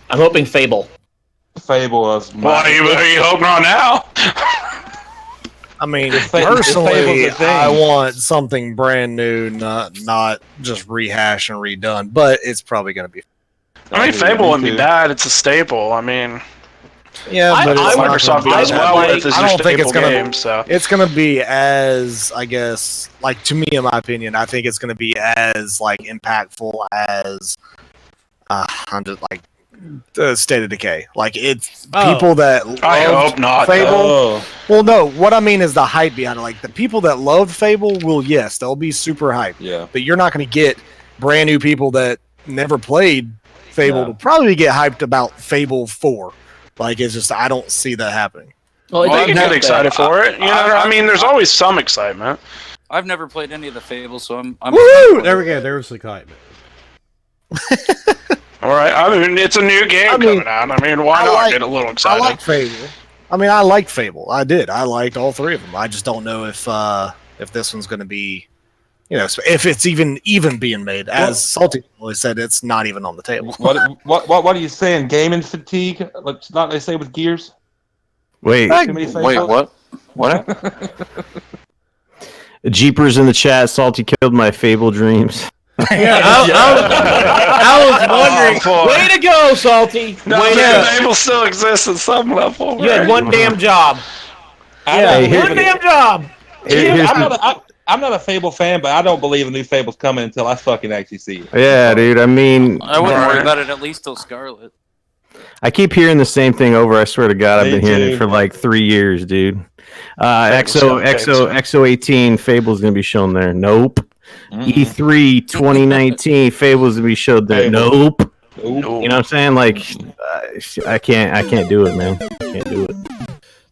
I'm hoping Fable. Fable was What are you hoping on now? I mean, Fable's personally, a thing. I want something brand new, not just rehash and redone. But it's probably going to be. I mean, Fable wouldn't be bad. It's a staple. I mean, Yeah, but it's not Microsoft gonna be does as- well with his I don't think it's staple gonna. game, so. It's going to be as, I guess, to me, in my opinion, I think it's going to be as impactful as, I'm just State of Decay. It's people that I loved hope not. Fable. Oh. Well, no, what I mean is the hype behind it. The people that loved Fable will, yes, they'll be super hyped. Yeah. But you're not going to get brand new people that never played Fable Yeah. to probably get hyped about Fable 4. It's just, I don't see that happening. Well, I'm really excited for it. I mean, there's always some excitement. I've never played any of the Fables, so I'm Woo! There we go. There was the excitement. All right. I mean, it's a new game coming out. I mean, why not get a little I excited? like Fable. I liked Fable. I did. I liked all three of them. I just don't know if this one's going to be, if it's even being made. As Salty always said, it's not even on the table. What are you saying? Gaming fatigue? Not they say with Gears? Wait, Too many Fables? what? What? Jeepers in the chat. Salty killed my Fable dreams. Yeah, I was wondering. Oh, boy. way to go, Salty. No, Fable still exists at some level. You had one damn job. Hey, One damn job. Here's I'm not a Fable fan, but I don't believe a new Fable's coming until I fucking actually see it. Yeah, dude. I mean, I wouldn't worry about it at least till Scarlet. I keep hearing the same thing over. I swear to God, I've Me been hearing too. it for 3 years, dude. XO 18 Fable's gonna be shown there. Nope. E3 2019 Fable's gonna be showed there. Fable. Nope. Ooh. You know what I'm saying? I can't do it, man. Can't do it.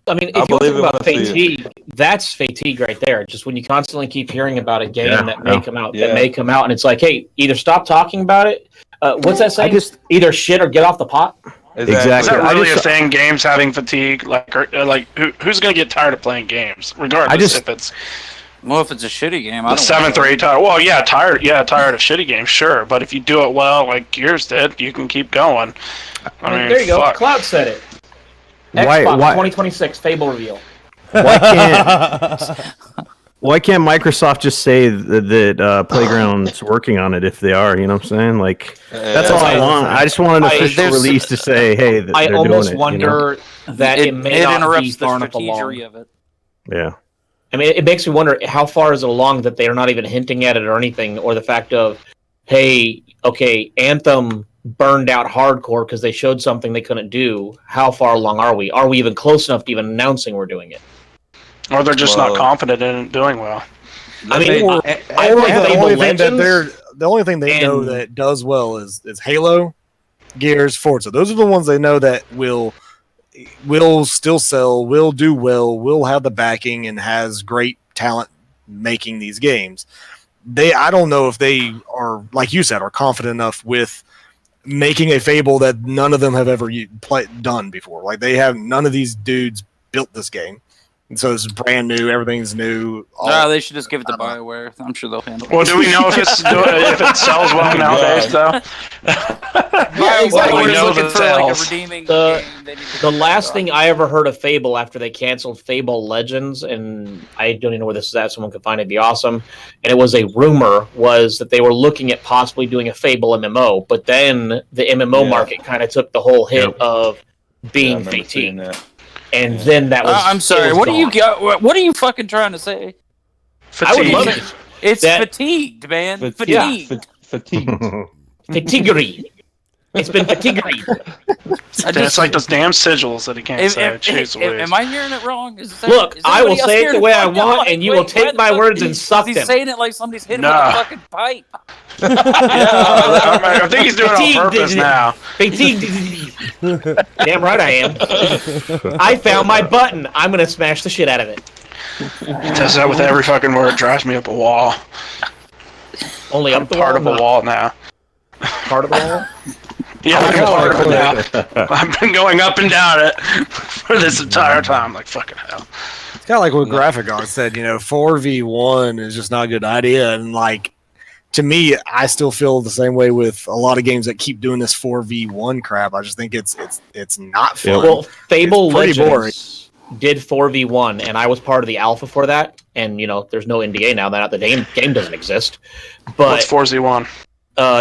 I mean, I if you believe think it about when I see fatigue, that's fatigue right there. Just when you constantly keep hearing about a game Yeah, that may yeah. come out, and it's like, hey, either stop talking about it. What's that saying? Either shit or get off the pot. Exactly. Is that I really just- a thing? Games having fatigue, who's gonna get tired of playing games, regardless if it's Well, if it's a shitty game, I the don't seventh or want eighth time? Well, tired of shitty games, sure. But if you do it well, like Gears did, you can keep going. I mean, there you go. fuck. Cloud said it. Why- Xbox why- 2026 Fable reveal. Why can't Microsoft just say that Playground's working on it if they are? You know what I'm saying? Like that's all I want. I just want an official release to say, hey, that I they're almost doing it. wonder that it may not be interrupts the far enough along. strategery of it. Yeah. I mean, it makes me wonder how far is it along that they are not even hinting at it or anything, or the fact of, hey, okay, Anthem burned out hardcore because they showed something they couldn't do. How far along are we? Are we even close enough to even announcing we're doing it? Or they're just not confident in it doing well. I mean, the only thing they know that does well is Halo, Gears, Forza. Those are the ones they know that will still sell, will do well, will have the backing, and has great talent making these games. I don't know if they are, like you said, are confident enough with making a Fable that none of them have ever done before. Like none of these dudes built this game. And so it's brand new. Everything's new. They should just give it to BioWare. I'm sure they'll handle it. Well, do we know if it sells well nowadays, though? BioWare is know looking that for like a sells. redeeming The- game. The last thing I ever heard of Fable after they canceled Fable Legends, and I don't even know where this is at, someone could find it, it'd be awesome. And it was a rumor, was that they were looking at possibly doing a Fable MMO, but then the MMO market kind of took the whole hit of being fatigued. And then that was. I'm sorry. What are you fucking trying to say? I would love it. It's fatigued, man. Fatigued. Fatiguery. It's been fatiguery. It's like those damn sigils that he can't say. Jeez Louise. Am I hearing it wrong? Look, I will say it the way I want, and you will take my words and suck them. He's saying it like somebody's hitting with a fucking pipe. I think he's doing it on purpose now. Fatigued. Damn right I am. I found my button. I'm gonna smash the shit out of it. He does that with every fucking word. Drives me up a wall. Only I'm up the part wall, of a wall now. Part of the wall. Yeah, I'm part of it now. I've been going up and down it for this entire time. Like fucking hell. It's kind of like what Graphic said. 4v1 is just not a good idea, and like. To me, I still feel the same way with a lot of games that keep doing this 4v1 crap. I just think it's not fun. Well, Fable Legends boring. Did 4v1, and I was part of the alpha for that. And there's no NDA now that the game doesn't exist. But What's 4z1?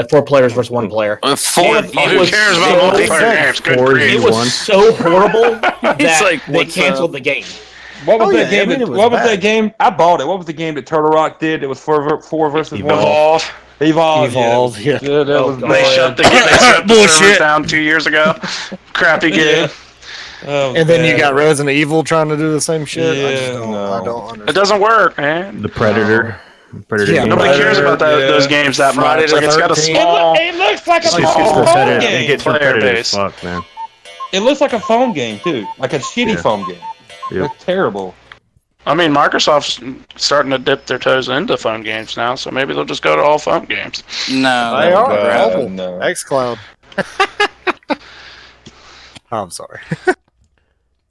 4 players versus 1 player. Who cares about multiplayer games? Good grief. It was so horrible that they canceled the game. What was that game? What was that game? I bought it. What was the game that Turtle Rock did? It was 4 versus 1. Evolve. Yeah. That was They shut the servers down 2 years ago. Crappy game. And then you got Resident Evil trying to do the same shit. I don't understand. It doesn't work, man. The Predator. Yeah, Nobody cares about those games that much. Like it's got a small. It looks like a It's phone it gets game. repetitive as fuck, man. It looks like a phone game too, like a shitty phone game. Yep. It's terrible. I mean, Microsoft's starting to dip their toes into phone games now, so maybe they'll just go to all phone games. No, They are. God, Mobile. no. xCloud. I'm sorry.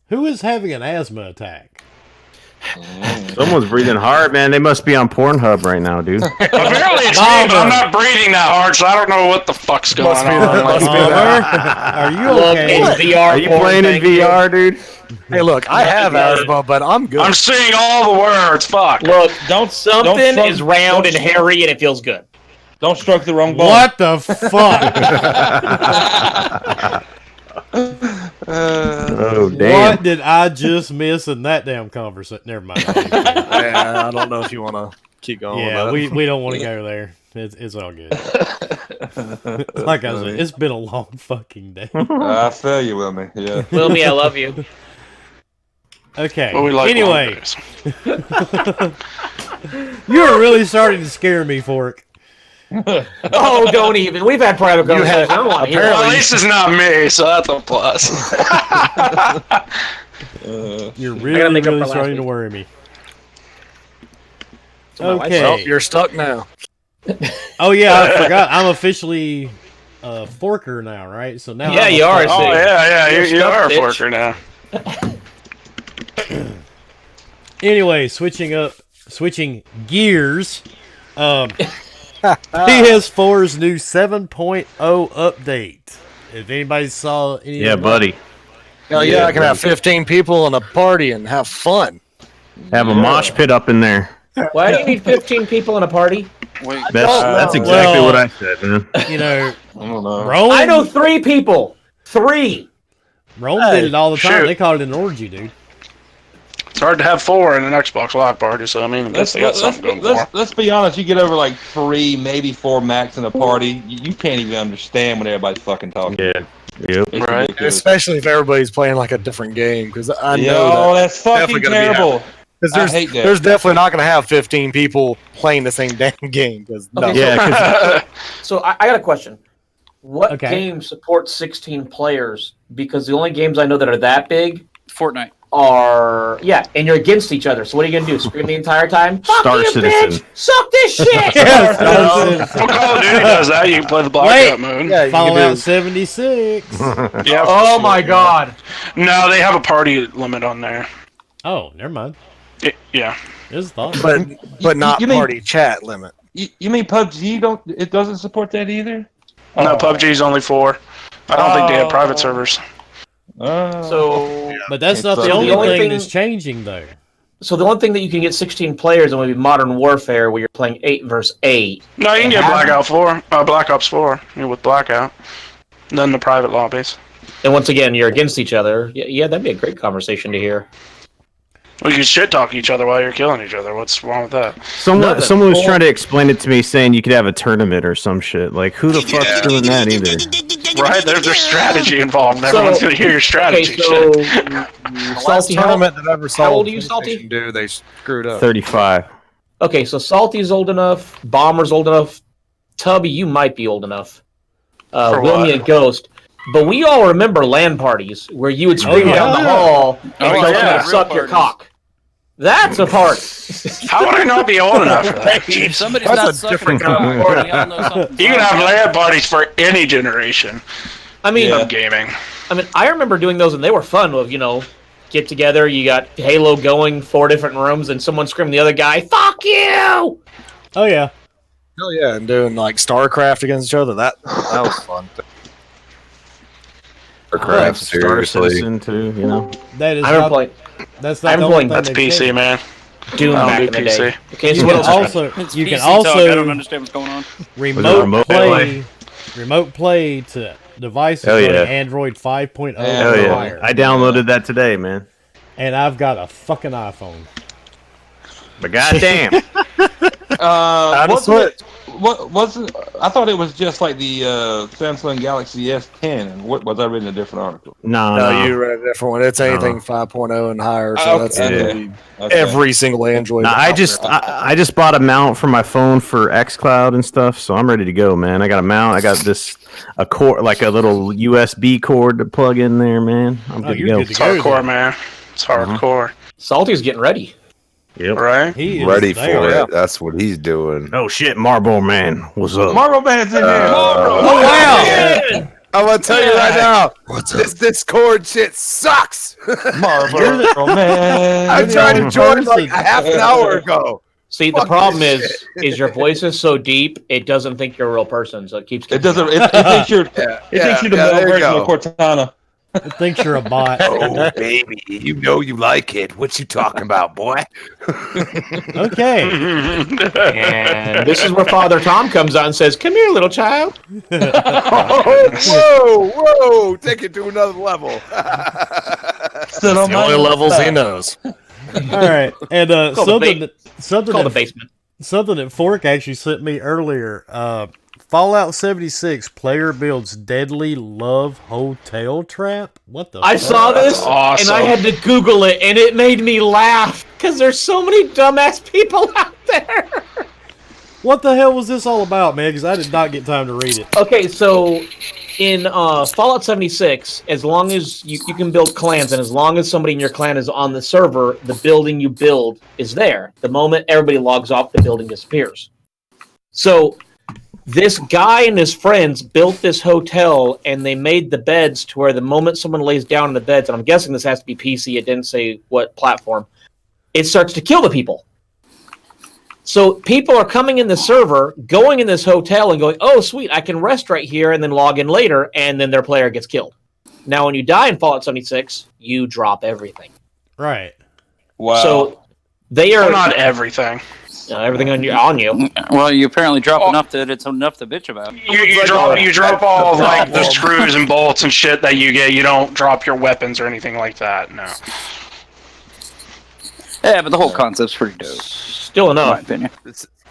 Who is having an asthma attack? Someone's breathing hard, man. They must be on Pornhub right now, dude. Apparently it's me, but I'm not breathing that hard, so I don't know what the fuck's going on. Are you okay? VR Are you playing in VR, dude? Hey, look, I have asthma, but I'm good. I'm seeing all the words. Fuck. Look, Don't something stroke- is round don't- and hairy, and it feels good. Don't stroke the wrong bone. What the fuck? Oh, damn. What did I just miss in that damn conversation? Never mind. Yeah, I don't know if you want to keep going. Yeah, with that. we don't want to go there. It's all good. Like I said, it's been a long fucking day. I feel you, Wilmy. Yeah. Wilmy, I love you. Okay. But we like Anyway, long days. you're really starting to scare me, Fork. Oh, don't even. We've had private conversations. I don't want to hear Well, it. at least it's not me, so that's a plus. You're gotta really, make up really for last starting to week. worry me. So my wife's Okay. Well, you're stuck now. Oh yeah, I forgot. I'm officially a forker now, right? So now Yeah, I'm a you are, forker. Oh, yeah, You're you stuck, are a bitch. forker now. Anyway, switching gears. PS4's new 7.0 update. If anybody saw any, Yeah, of that. buddy. Hell yeah, I can have 15 people in a party and have fun. Have a mosh pit up in there. Why do you need 15 people in a party? Wait, That's exactly Well- what I said, man. You know, I don't know. Rome. I know 3 people. 3. Rome did it all the time. shoot. They called it an orgy, dude. It's hard to have 4 in an Xbox Live party, so I mean, I guess they got something going for 'em. Let's be honest. You get over like 3, maybe 4 max in a party, you can't even understand when everybody's fucking talking. Yeah. Yep. It's Right. ridiculous. Especially if everybody's playing like a different game, because I Yeah, know oh, that. that's fucking definitely gonna be terrible. Because I hate that. there's definitely not going to have 15 people playing the same damn game. Because no. Okay, Yeah, 'cause So I got a question. What Okay. game supports 16 players? Because the only games I know that are that big Fortnite. are and you're against each other. So what are you gonna do? Scream the entire time? Fuck Star you, Citizen. bitch! Suck this shit! Yes, Well, Call of Duty does that. You can play the blackout mode. Yeah, you can Fallout do. 76. Yeah, Oh my god! No, they have a party limit on there. Oh, never mind. Yeah. Just thought. But not you mean- party chat limit. You mean PUBG it doesn't support that either? No, Oh. PUBG's only 4. I don't think they have private servers. So But that's not So the the only only thing thing- that's changing, though. So the one thing that you can get 16 players in would be Modern Warfare, where you're playing 8 versus 8. No, you can get Have- Black Ops 4 with Blackout. Then the private lobbies. And once again, you're against each other. Yeah, that'd be a great conversation to hear. Well, you can shit talk each other while you're killing each other. What's wrong with that? Nothing. Someone was trying to explain it to me, saying you could have a tournament or some shit. Like, who the fuck's doing that either? Right? There's strategy involved. And everyone's going to hear your strategy. Okay, so shit. Last Salty, tournament that ever saw how old are you, Salty? do, they screwed up. 35. Okay, so Salty's old enough, Bomber's old enough, Tubby, you might be old enough. For Wilmy what? and Ghost. But we all remember LAN parties where you would scream yeah. down the hall and Oh, tell yeah. them to suck your cock. That's a party. How would I not be old enough for that? If somebody's That's not a sucking different a cock kind of party, I'll know something's You can wrong. have LAN parties for any generation I mean, Yeah. of gaming. I remember doing those and they were fun. With get together, you got Halo going, 4 different rooms, and someone screaming the other guy, "Fuck you!" Oh, yeah. Hell yeah, and doing like StarCraft against each other. That was fun. Warcraft, Star seriously. Citizen, too, you know? That is I remember not, playing that's I not the remember only playing- thing That's they've PC, changed. man. Doom I don't back do in the PC. day. Okay, so You what can else? also It's you can PC talk. I don't also understand what's going on. remote remote play to devices Hell running yeah. Android 5.0 Hell or Oh, yeah. higher. I downloaded that today, man. And I've got a fucking iPhone. But goddamn. Wasn't I thought it was just like the Samsung Galaxy S10, and what was I reading a different article? No, you read a different one. It's anything 5.0 and higher, so Okay. that's Yeah. gonna be Okay. every single Android. Nah, I just bought a mount for my phone for xCloud and stuff, so I'm ready to go, man. I got a mount. I got a cord, like a little USB cord to plug in there, man. I'm good to you're go. good to It's go. hardcore, man. It's hardcore. Salty's getting ready. Yep. Right? He is Ready there. for it. That's what he's doing. Oh shit, Marble Man, what's up? Marvel Man's in there. Oh, wow. I'm gonna tell you right now, this Discord shit sucks. Marvel Man. I tried to join person. like a half an hour ago. See, the Fuck problem this is your voice is so deep, it doesn't think you're a real person, so it keeps. It doesn't. It thinks you're. It thinks you're the male there you version go. of Cortana. It thinks you're a bot. Oh baby, you know you like it. What you talking about, boy? Okay. And this is where Father Tom comes out and says, "Come here, little child." Oh, whoa! Take it to another level. Sit on the my only levels he back. knows. All right. And Called the something Call the that, basement. something that Fork actually sent me earlier. Fallout 76 player builds deadly love hotel trap. What the? I fuck? saw this awesome. and I had to Google it, and it made me laugh because there's so many dumbass people out there. What the hell was this all about, man? Because I did not get time to read it. Okay, so in Fallout 76, as long as you can build clans, and as long as somebody in your clan is on the server, the building you build is there. The moment everybody logs off, the building disappears. So this guy and his friends built this hotel, and they made the beds to where the moment someone lays down in the beds, and I'm guessing this has to be PC, it didn't say what platform, it starts to kill the people. So people are coming in the server, going in this hotel and going, oh, sweet, I can rest right here and then log in later, and then their player gets killed. Now, when you die in Fallout 76, you drop everything. Right. Wow. So they are... Well, not everything. Everything on you. Well, you apparently drop enough that it's enough to bitch about. You drop all like the screws and bolts and shit that you get. You don't drop your weapons or anything like that. No. Yeah, but the whole concept's pretty dope. Still enough. In my opinion.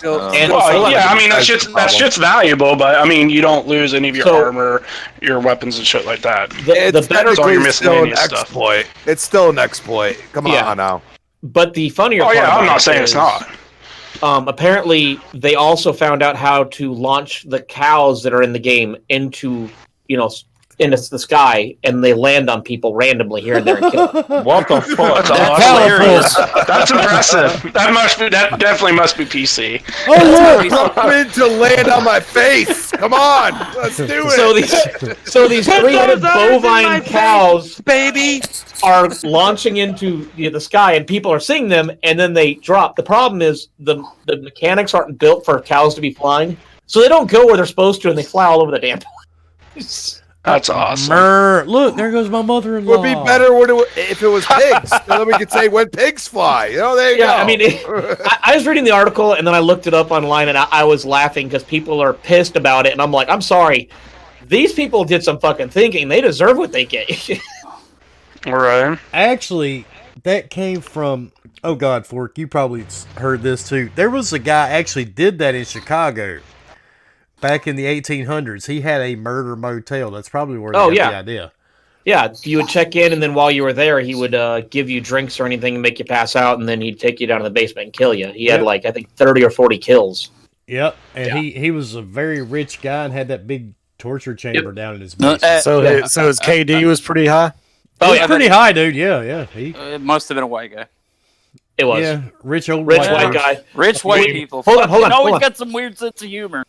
Yeah, I mean that shit's valuable, but I mean you don't lose any of your armor, your weapons and shit like that. It's technically still an stuff. exploit. It's still an exploit. Come on now. But the funnier part I'm not about saying it it's is, not. Apparently, they also found out how to launch the cows that are in the game into the sky, and they land on people randomly here and there and kill them. What the fuck? That's hilarious. That's impressive. That definitely must be PC. Oh, look! I'm to land on my face. Come on, let's do it. So these three-headed bovine cows, baby, are launching into the sky, and people are seeing them, and then they drop. The problem is the mechanics aren't built for cows to be flying, so they don't go where they're supposed to, and they fly all over the damn place. That's awesome. Look, there goes my mother-in-law. Would be better if it was pigs. Then we could say when pigs fly. There you go. I mean, I was reading the article, and then I looked it up online, and I was laughing because people are pissed about it, and I'm like, I'm sorry. These people did some fucking thinking. They deserve what they get. All right. Actually, that came from... Oh, God, Fork, you probably heard this, too. There was a guy actually did that in Chicago. Back in the 1800s, he had a murder motel. That's probably where they got the idea. Yeah, you would check in, and then while you were there, he would give you drinks or anything and make you pass out, and then he'd take you down to the basement and kill you. He had, I think, 30 or 40 kills. Yep, and he was a very rich guy and had that big torture chamber down in his basement. So his KD was pretty high? Oh, yeah, pretty high, dude. Yeah. It must have been a white guy. It was. Yeah, rich white guy. Rich white people. Hold on. Always got some weird sense of humor.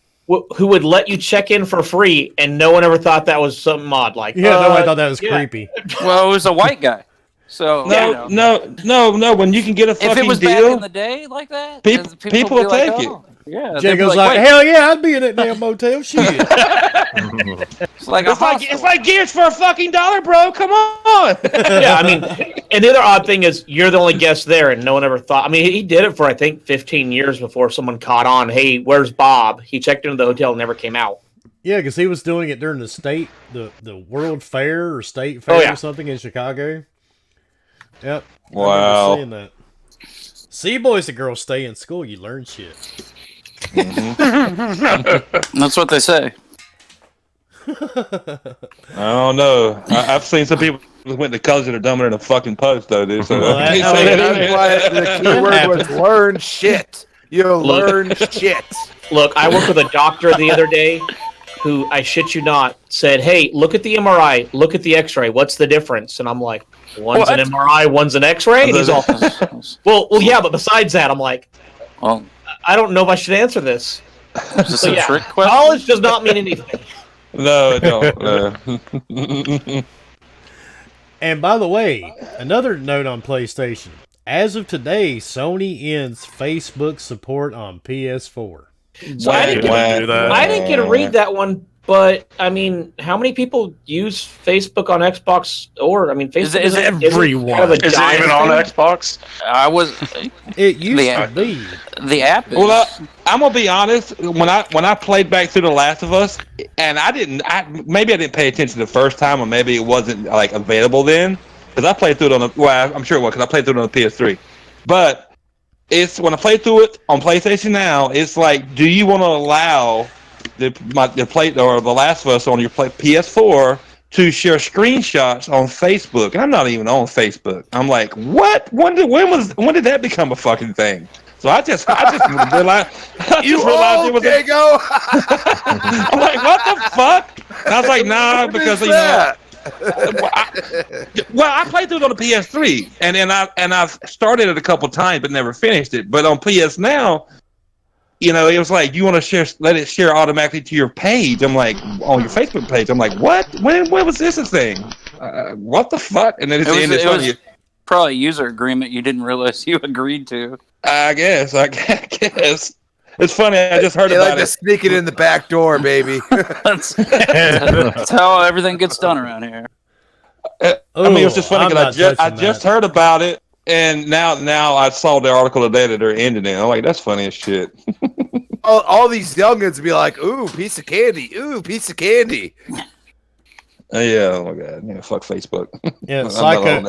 Who would let you check in for free, and no one ever thought that was something odd. Like, no one thought that was creepy. Well, it was a white guy. So no. When you can get a fucking deal, if it was back in the day like that, people will take it. Yeah, Jaco's like, hell yeah, I'd be in that damn motel. Shit. It's like gears for a fucking $1, bro. Come on. Yeah, I mean, and the other odd thing is you're the only guest there, and no one ever thought. I mean, he did it for I think 15 years before someone caught on. Hey, where's Bob? He checked into the hotel, and never came out. Yeah, because he was doing it during the World Fair or State Fair or something in Chicago. Yep. Wow. Saying that. See, boys and girls, stay in school. You learn shit. Mm-hmm. That's what they say. I don't know. I've seen some people who went to college that are dumber than a fucking post, though, dude. So that's why the key word was learn shit. You learn shit. Look, I worked with a doctor the other day who, I shit you not, said, hey, look at the MRI, look at the X-ray. What's the difference? And I'm like, one's an MRI, one's an X-ray? And he's all, well, yeah, but besides that, I'm like, well, I don't know if I should answer this. Is this a trick question? College does not mean anything. No, it don't. And by the way, another note on PlayStation. As of today, Sony ends Facebook support on PS4. So I didn't get to read that one, but I mean, how many people use Facebook on Xbox? Or I mean, Facebook is everyone. Is it even on Xbox? It used to be. The app is. Well, I'm gonna be honest. When I played back through The Last of Us, and maybe I didn't pay attention the first time, or maybe it wasn't like available then, because I played through it I'm sure it was because I played through it on the PS3. But it's when I play through it on PlayStation now, it's like, do you want to allow the Last of Us on your PS4 to share screenshots on Facebook, and I'm not even on Facebook. I'm like, what? When did that become a fucking thing? So I just realized it was. Diego. I'm like, what the fuck? And I was like, nah, because I played through it on the PS3, and then I've started it a couple times, but never finished it. But on PS Now, it was like, you want to share, let it share automatically to your page. I'm like, on your Facebook page. I'm like, what? When was this a thing? What the fuck? And then it was probably a user agreement you didn't realize you agreed to. I guess. It's funny. I just heard about it. Sneak it in the back door, baby. That's how everything gets done around here. I mean, it was just funny because I just heard about it, and now I saw the article today that they're ending it. I'm like, that's funny as shit. all these youngins be like, ooh, piece of candy. Ooh, piece of candy. Yeah, oh my god. Yeah, fuck Facebook. Yeah,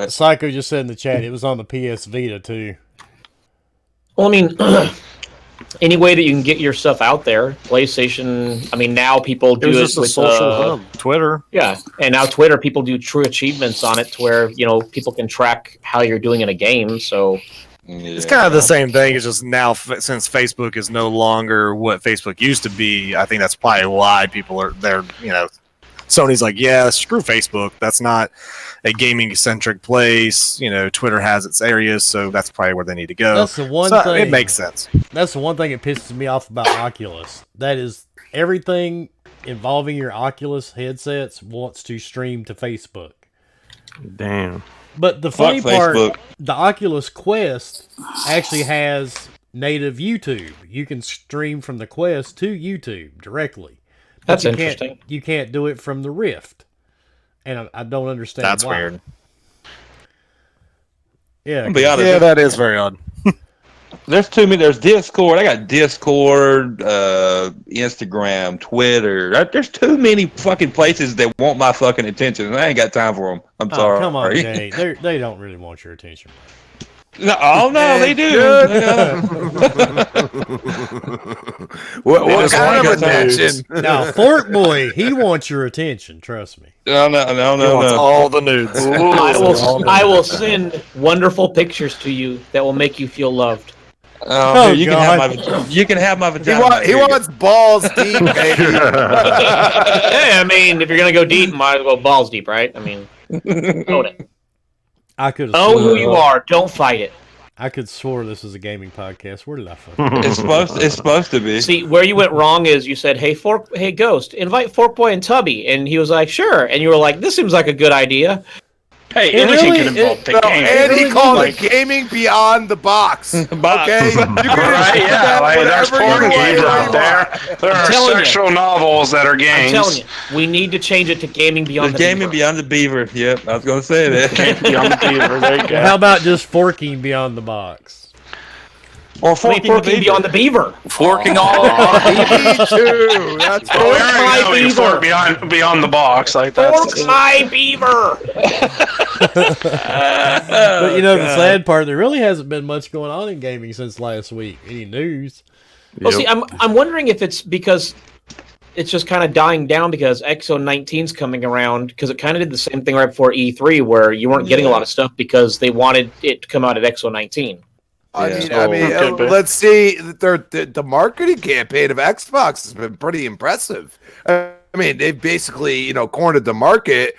Psycho just said in the chat it was on the PS Vita too. Well, I mean, any way that you can get your stuff out there, PlayStation. I mean, now people do it with social hub, Twitter. Yeah, and now Twitter, people do true achievements on it, to where people can track how you're doing in a game. So it's kind of the same thing. It's just now, since Facebook is no longer what Facebook used to be. I think that's probably why people are there. Sony's like, yeah, screw Facebook. That's not a gaming-centric place. Twitter has its areas, so that's probably where they need to go. That's the one thing. It makes sense. That's the one thing that pisses me off about Oculus. That is, everything involving your Oculus headsets wants to stream to Facebook. Damn. But the funny part, the Oculus Quest actually has native YouTube. You can stream from the Quest to YouTube directly. That's interesting. You can't do it from the Rift, and I don't understand. That's why. weird. Yeah, that is very odd. There's too many. There's Discord. I got Discord, Instagram, Twitter. There's too many fucking places that want my fucking attention, and I ain't got time for them. I'm sorry. Come on, Jay. They don't really want your attention. No, they do. What kind of attention? Now, Fork Boy, he wants your attention. Trust me. No. Wants all the nudes. I will send wonderful pictures to you that will make you feel loved. You can have my vagina. He wants balls deep, baby. Yeah, I mean, if you're gonna go deep, might as well go balls deep, right? I mean, own it. I could. Know who you are. Don't fight it. I could swore this is a gaming podcast. Where did I find it? It's supposed to be. See, where you went wrong is you said, "Hey, Ghost, invite Fork Boy and Tubby," and he was like, "Sure," and you were like, "This seems like a good idea." Hey, anything can involve the game. And he called it gaming beyond the box. Okay? Right, yeah. There's porn games out there. There are sexual novels that are games. I'm telling you, we need to change it to gaming beyond the beaver. Gaming beyond the beaver. Yep, I was going to say that. Gaming beyond the beaver. There you go. How about just forking beyond the box? Or forking beyond the beaver. Forking all Me too. That's my beaver. Beyond the box. Like that's Fork my beaver. But the sad part, there really hasn't been much going on in gaming since last week. Any news? Well, see, I'm wondering if it's because it's just kind of dying down because XO19's coming around, because it kind of did the same thing right before E3 where you weren't getting a lot of stuff because they wanted it to come out at XO19. I mean, let's see. The marketing campaign of Xbox has been pretty impressive. I mean, they've basically, cornered the market,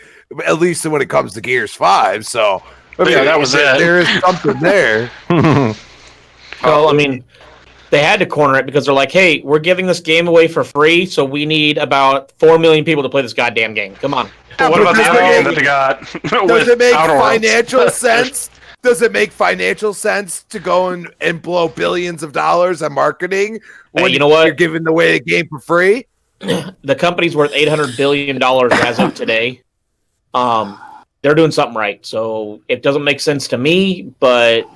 at least when it comes to Gears 5. So, that was it. There is something there. Well, I mean, they had to corner it because they're like, hey, we're giving this game away for free, so we need about 4 million people to play this goddamn game. Come on. What about the other game that they got? Does it make financial sense? Does it make financial sense to go and blow billions of dollars on marketing when you know what? You're giving away a game for free? The company's worth $800 billion as of today. They're doing something right. So it doesn't make sense to me, but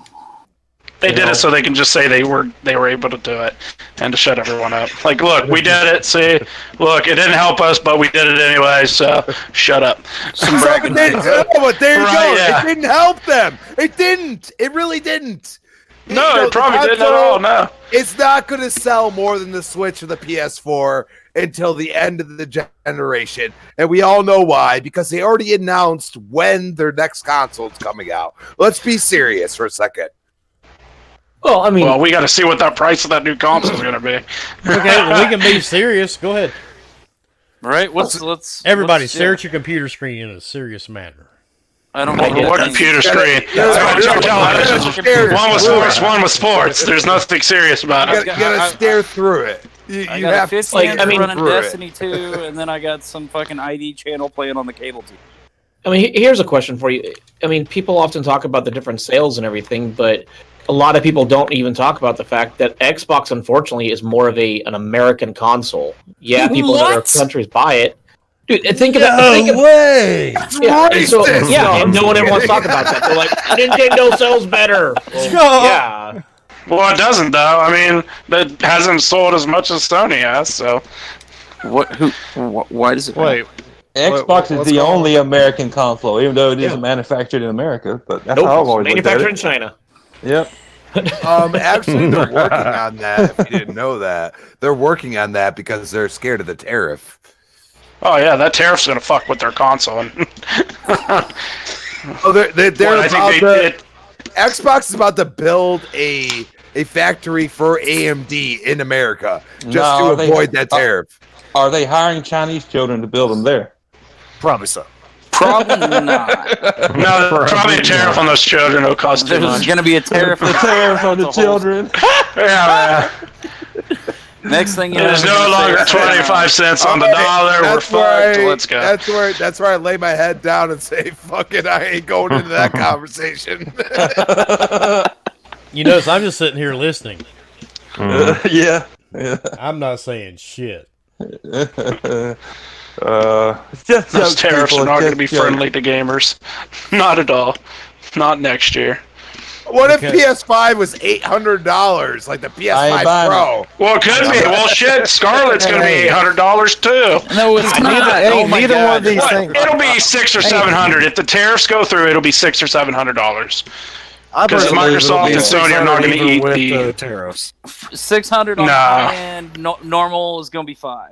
they did it so they can just say they were able to do it and to shut everyone up. Like, look, we did it. See, look, it didn't help us, but we did it anyway. So shut up. But there you go. Yeah. It didn't help them. It didn't. It really didn't. No, it probably didn't at all. No, it's not going to sell more than the Switch or the PS4. until the end of the generation. And we all know why, because they already announced when their next console is coming out. Let's be serious for a second. Well, I mean, we got to see what that price of that new console is going to be. Okay, well, we can be serious. Go ahead. Right? Let's Everybody, stare at your computer screen in a serious manner. I don't know What computer screen? One was sports, one was sports. There's nothing serious about You it. gotta stare through it. I You got have a 50 inch running through it. Destiny 2, and then I got some fucking ID channel playing on the cable TV. I mean, here's a question for you. I mean, people often talk about the different sales and everything, but a lot of people don't even talk about the fact that Xbox, unfortunately, is more of an American console. Yeah, people in other countries buy it. Dude, think about No way! Yeah, and no one ever wants to talk about that. They're like, Nintendo sells better. Well, yeah. Well, it doesn't, though. I mean, it hasn't sold as much as Sony has, so. Why does it? Wait. Xbox is the only American console, even though it isn't manufactured in America. But that's how I've always looked at Manufactured it. in China. Yep. Actually, they're working on that. If you didn't know that, they're working on that because they're scared of the tariff. Oh, yeah, that tariff's going to fuck with their console. Xbox is about to build a factory for AMD in America just to avoid that tariff. Are they hiring Chinese children to build them there? Probably so. Probably not. No, probably a tariff on those children. It'll cost too There's much. going to be a tariff. The tariff on the children. Yeah, Next thing you know, there's no longer 25 cents on the dollar. We're fucked. Let's go. That's where I lay my head down and say, "Fuck it, I ain't going into that conversation." You notice I'm just sitting here listening. Yeah. I'm not saying shit. It's just Those jokes, tariffs people. are not It's going to be just friendly to gamers. Not at all. Not next year. What if PS5 was $800, like the PS5 Pro? Well, it could be. Well, shit, Scarlet's going to be $800 too. No, it's not. Oh my Neither God. one of these things. It'll be $600 or $700. If the tariffs go through, it'll be $600 or $700. Because Microsoft and Sony are not going to eat the tariffs. 600 on the high end. Normal is going to be 5.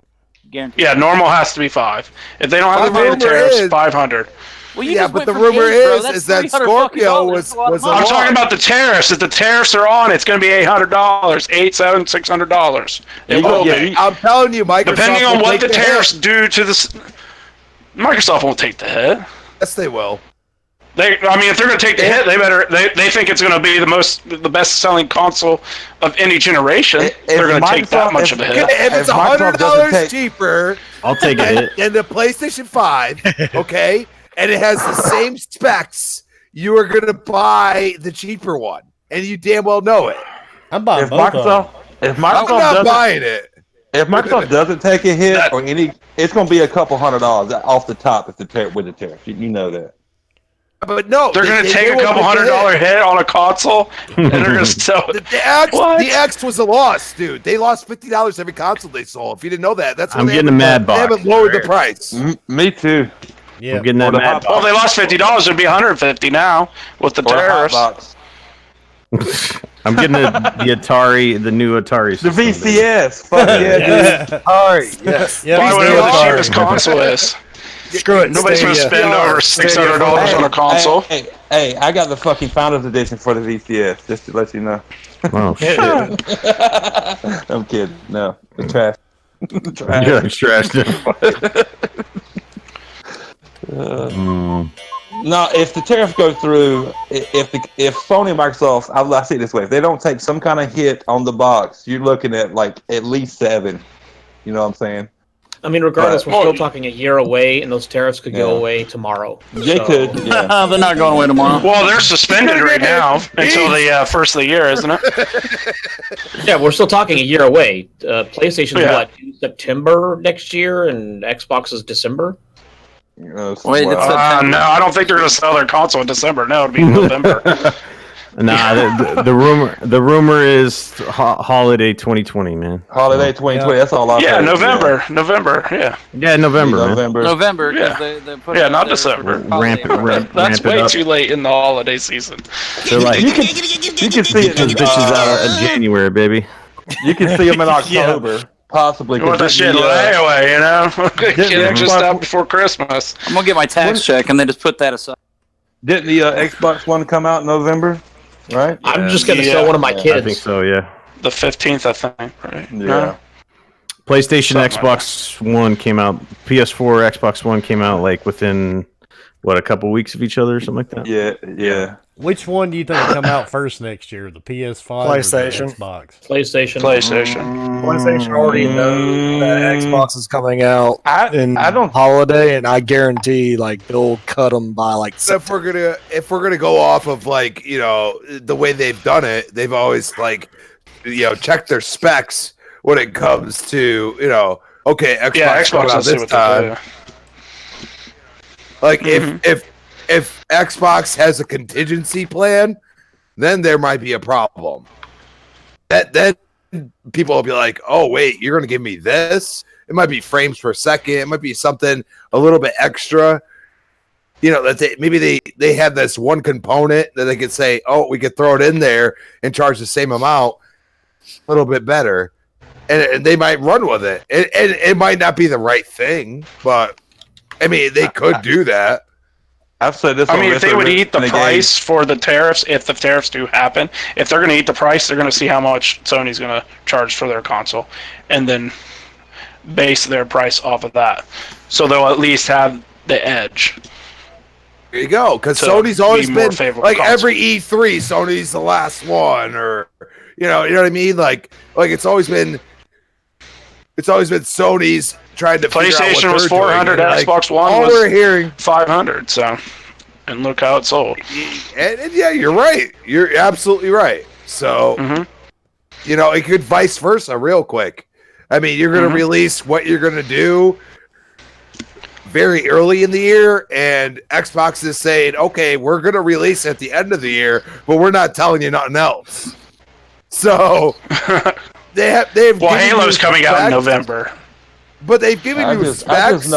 Guaranteed. Yeah, normal has to be 5. If they don't have to pay the tariffs, 500. Well, Yeah, but the rumor is that Scorpio was I'm talking about the tariffs. If the tariffs are on, it's going to be $800, $600. It will be. I'm telling you, Microsoft. Depending on will what take the tariffs do to this, Microsoft won't take the hit. Yes, they will. If they're going to take the hit, they think it's going to be the best selling console of any generation. They're going to take that much of a hit. If it's $100 cheaper, I'll take a hit. than the PlayStation 5, okay, and it has the same specs, you are going to buy the cheaper one, and you damn well know it. I'm buying both of them. I'm not buying it. If Microsoft doesn't take a hit it's going to be a couple $100 off the top with the tariff. You know that. But no, They're going to take a couple $100 hit on a console, and they're going to sell it. The X was a loss, dude. They lost $50 every console they sold. If you didn't know that, that's I'm getting a mad box. They haven't lowered the price. Me too. Yeah. I'm getting that mad box. Well, they lost $50. It'd be $150 now with the tariffs. I'm getting the new Atari The system, VCS. Fuck yeah, dude. All right. Yes. Yeah, Buy whatever the cheapest console is. Screw it. Nobody's going to spend over $600 on a console. Hey, I got the fucking Founders Edition for the VCS, just to let you know. Oh, shit. I'm kidding. No, the trash. You're like trash. No, if the tariff goes through, if Sony and Microsoft, I see it this way, if they don't take some kind of hit on the box, you're looking at like at least 7. You know what I'm saying? I mean, regardless, we're still talking a year away, and those tariffs could go away tomorrow. They could. Yeah. They're not going away tomorrow. Well, they're suspended right now until the first of the year, isn't it? Yeah, we're still talking a year away. PlayStation's what, September next year, and Xbox is December? Wait, no, I don't think they're going to sell their console in December. No, it'll be November. Nah, the rumor is holiday 2020, man. Holiday 2020. That's all I. Yeah, November. Yeah. Yeah, November. November. Yeah. They put Not December. That's way too late in the holiday season. They're like, you can see it. those bitches out in January, baby. You can see them in October. Possibly. You want that shit layaway, you know? Get extra stuff before Christmas. I'm gonna get my tax check and then just put that aside. Didn't the Xbox One come out in November? Right. I'm just gonna sell one of my kids. I think so. Yeah. The 15th, I think. Right? Yeah. No? PlayStation, Something Xbox One came out. PS4, Xbox One came out like within a couple weeks of each other or something like that. Yeah. Which one do you think will come out first next year? The PS5 PlayStation. or the Xbox? PlayStation. PlayStation already knows that Xbox is coming out in I don't- holiday, and I guarantee like they'll cut them by like. If we're gonna go off of like the way they've done it, they've always like checked their specs when it comes to okay, Xbox coming out let's see this what time. they do. Like if Xbox has a contingency plan, then there might be a problem. Then people will be like, "Oh wait, you're going to give me this? It might be frames per second. It might be something a little bit extra." That maybe they have this one component that they could say, "Oh, we could throw it in there and charge the same amount, a little bit better," and they might run with it. And it might not be the right thing, but I mean, they could do that. I've said this. I mean, if they would eat the price for the tariffs, if the tariffs do happen, if they're going to eat the price, they're going to see how much Sony's going to charge for their console, and then base their price off of that. So they'll at least have the edge. There you go, because To Sony's always be more been favorable like console. every E3, Sony's the last one, or you know what I mean? Like it's always been Sony's trying to. PlayStation was figure out what they're $400, doing, and, Xbox One all was we're hearing, $500. So, and look how it sold. and yeah, you're right. You're absolutely right. So, it could vice versa real quick. I mean, you're going to release what you're going to do very early in the year, and Xbox is saying, okay, we're going to release at the end of the year, but we're not telling you nothing else. So they've Well, Halo's coming out in specs, November. but they've given you specs. I just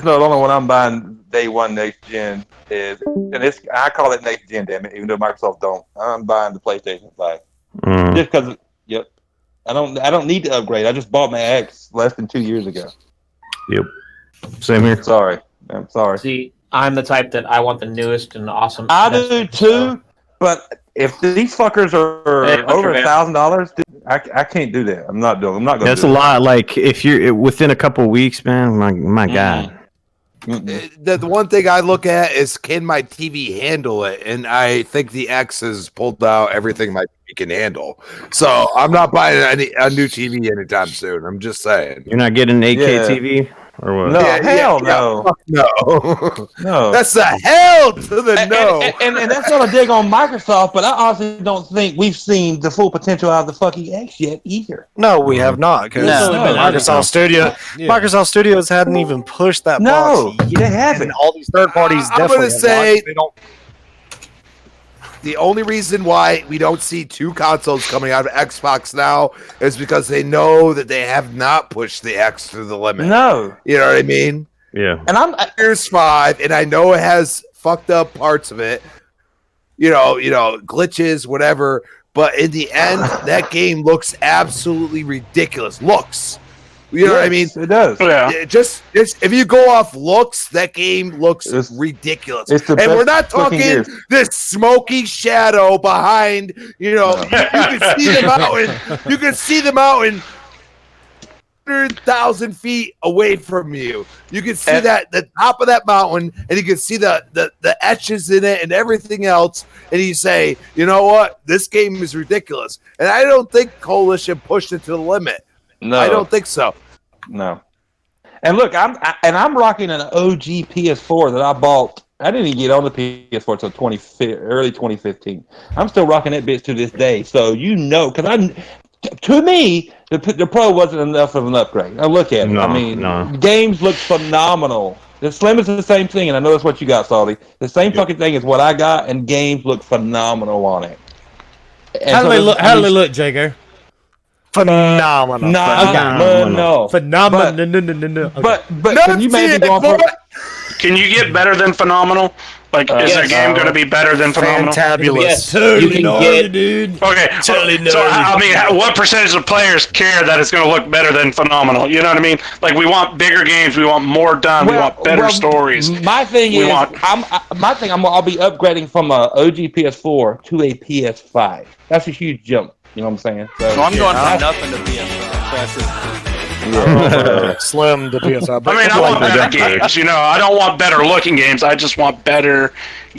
know the only one I'm buying day one next gen is, and I call it next gen, damn it, even though Microsoft don't. I'm buying the PlayStation 5 just because. Yep, I don't need to upgrade. I just bought my X less than 2 years ago. Yep. Same here. I'm sorry. See, I'm the type that I want the newest and awesome. I do too, but if these fuckers are over $1,000, I can't do that. I'm not going. That's a lot. Like if you're within a couple weeks, man. My God. The one thing I look at is, can my TV handle it? And I think the X has pulled out everything my TV can handle. So I'm not buying a new TV anytime soon. I'm just saying. You're not getting an 8K TV or what? No, hell no. Fuck no. No. That's a hell to the no. And that's not a dig on Microsoft, but I honestly don't think we've seen the full potential out of the fucking X yet either. No, we have not, because Microsoft Studios hadn't even pushed that box. They haven't. And all these third parties I'm definitely going to say they don't. the only reason why we don't see two consoles coming out of Xbox now is because they know that they have not pushed the X to the limit. No. You know what I mean? Yeah. And Here's 5, and I know it has fucked up parts of it. Glitches, whatever. But in the end, that game looks absolutely ridiculous. You know what I mean? It does. Yeah. Just if you go off looks, that game looks ridiculous. It's the and best we're not looking talking years. this smoky shadow behind. You can see the mountain. You can see the mountain 100,000 feet away from you. You can see the top of that mountain, and you can see the etches in it and everything else. And you say, you know what? This game is ridiculous. And I don't think Coalition pushed it to the limit. No. I don't think so. No. And look, I'm rocking an OG PS4 that I bought. I didn't even get on the PS4 until early 2015. I'm still rocking that bitch to this day. So because to me, the Pro wasn't enough of an upgrade. Now look at it. Games look phenomenal. The Slim is the same thing, and I know that's what you got, Salty. The same fucking thing is what I got, and games look phenomenal on it. How do they look, Jago? Phenomenal. Phenomenal. Phenomenal. But can you maybe go for? Can you get better than phenomenal? Like, is their game going to be better than phenomenal? Fantabulous. Yes. Totally You can gnarly, get- dude. Okay, Totally so I nerdy. mean, what percentage of players care that it's going to look better than phenomenal? You know what I mean? Like, we want bigger games, we want more done, we want better stories. My thing I'll be upgrading from a OG PS4 to a PS5. That's a huge jump. You know what I'm saying? So I'm going from nothing to PS5. That's it. Slim to PS5. I mean, I want better games. You know, I don't want better looking games. I just want better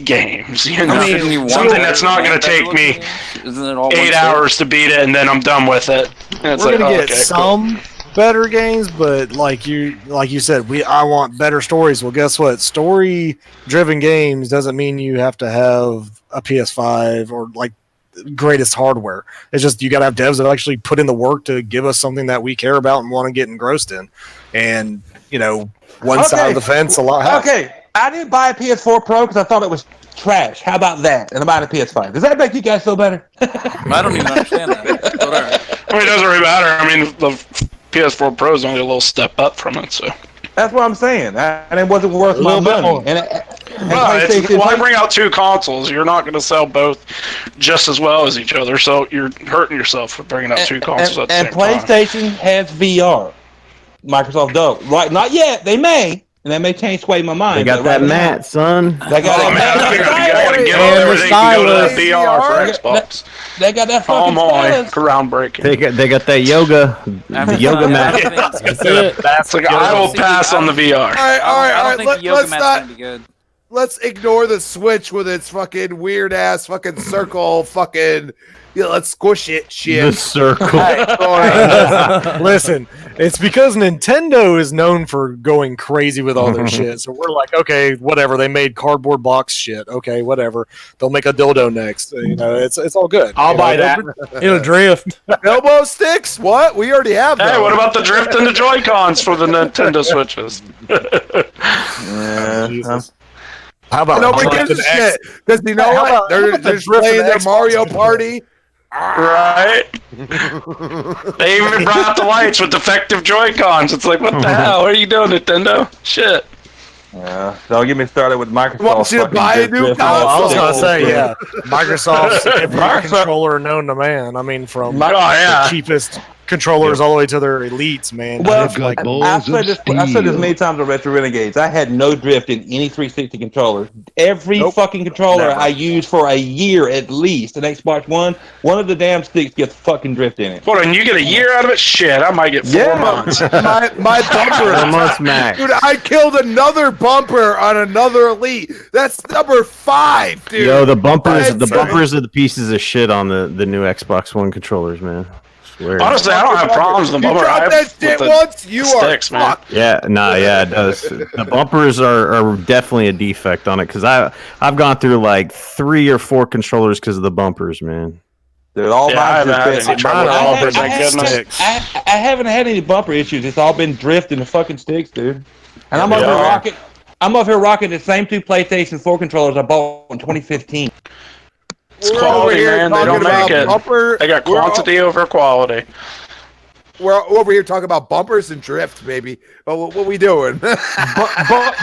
games. You know, something that's not going to take me 8 hours to beat it, and then I'm done with it. And it's We're like, gonna get okay, some better games, but like you said, I want better stories. Well, guess what? Story-driven games doesn't mean you have to have a PS5 or like greatest hardware. It's just you got to have devs that actually put in the work to give us something that we care about and want to get engrossed in. And one side of the fence, a lot happens. Okay, I didn't buy a PS4 Pro because I thought it was trash. How about that? And I'm buying a PS5. Does that make you guys feel better? I don't even understand that. But all right. I mean, it doesn't really matter. I mean, the PS4 Pro is only a little step up from it, so. That's what I'm saying. And it wasn't worth my money. Why bring out two consoles? You're not going to sell both just as well as each other, so you're hurting yourself for bringing out two consoles at the same time. And PlayStation has VR. Microsoft don't. Right? Not yet. They may. And that may sway my mind. They got that mat, son. They got I that gotta get all everything to go to VR for Xbox. They got that Oh fucking my, stylus. groundbreaking. They got that yoga, the yoga mat. That's it. That's like, I will pass on the VR. All right. I don't think the yoga mat's gonna be good. Let's ignore the Switch with its fucking weird ass fucking circle fucking. Yeah, let's squish it. Shit. The circle. Listen, it's because Nintendo is known for going crazy with all their shit. So we're like, okay, whatever. They made cardboard box shit. Okay, whatever. They'll make a dildo next. It's all good. I'll buy that. It'll drift. Elbow sticks? What? We already have Hey, those. what about the drift and the Joy-Cons for the Nintendo Switches? Jesus. How about Nobody gives a shit. Because you know what? They're just playing their Mario Party. Right? They even brought out the lights with defective Joy-Cons. It's like, what the hell? What are you doing, Nintendo? Shit. Yeah. Don't get me started with Microsoft. Want you to buy a new console? I was gonna say, yeah, Microsoft's every controller known to man. I mean, from the cheapest controllers all the way to their elites, man. Well, It's like, I've said this many times on Retro Renegades. I had no drift in any 360 controller. Every fucking controller I used for a year at least. An Xbox One of the damn sticks gets fucking drift in it. Hold on, you get a year out of it? Shit, I might get 4 months. my bumper. 4 months max. Dude, I killed another bumper on another elite. That's number 5, dude. Yo, the bumpers are the pieces of shit on the new Xbox One controllers, man. Honestly, I don't have problems with the You bumper. drop that shit once, you sticks, are man. fucked. Yeah, it does. The bumpers are definitely a defect on it because I've gone through like 3 or 4 controllers because of the bumpers, man. Dude, all I mine haven't had any trouble with bumpers, thank goodness. I haven't had any bumper issues. It's all been drifting the fucking sticks, dude. And I'm up here rocking the same 2 PlayStation 4 controllers I bought in 2015. It's quality, man. They don't make it. They got quantity over quality. We're over here talking about bumpers and drift, baby. Oh, what we doing?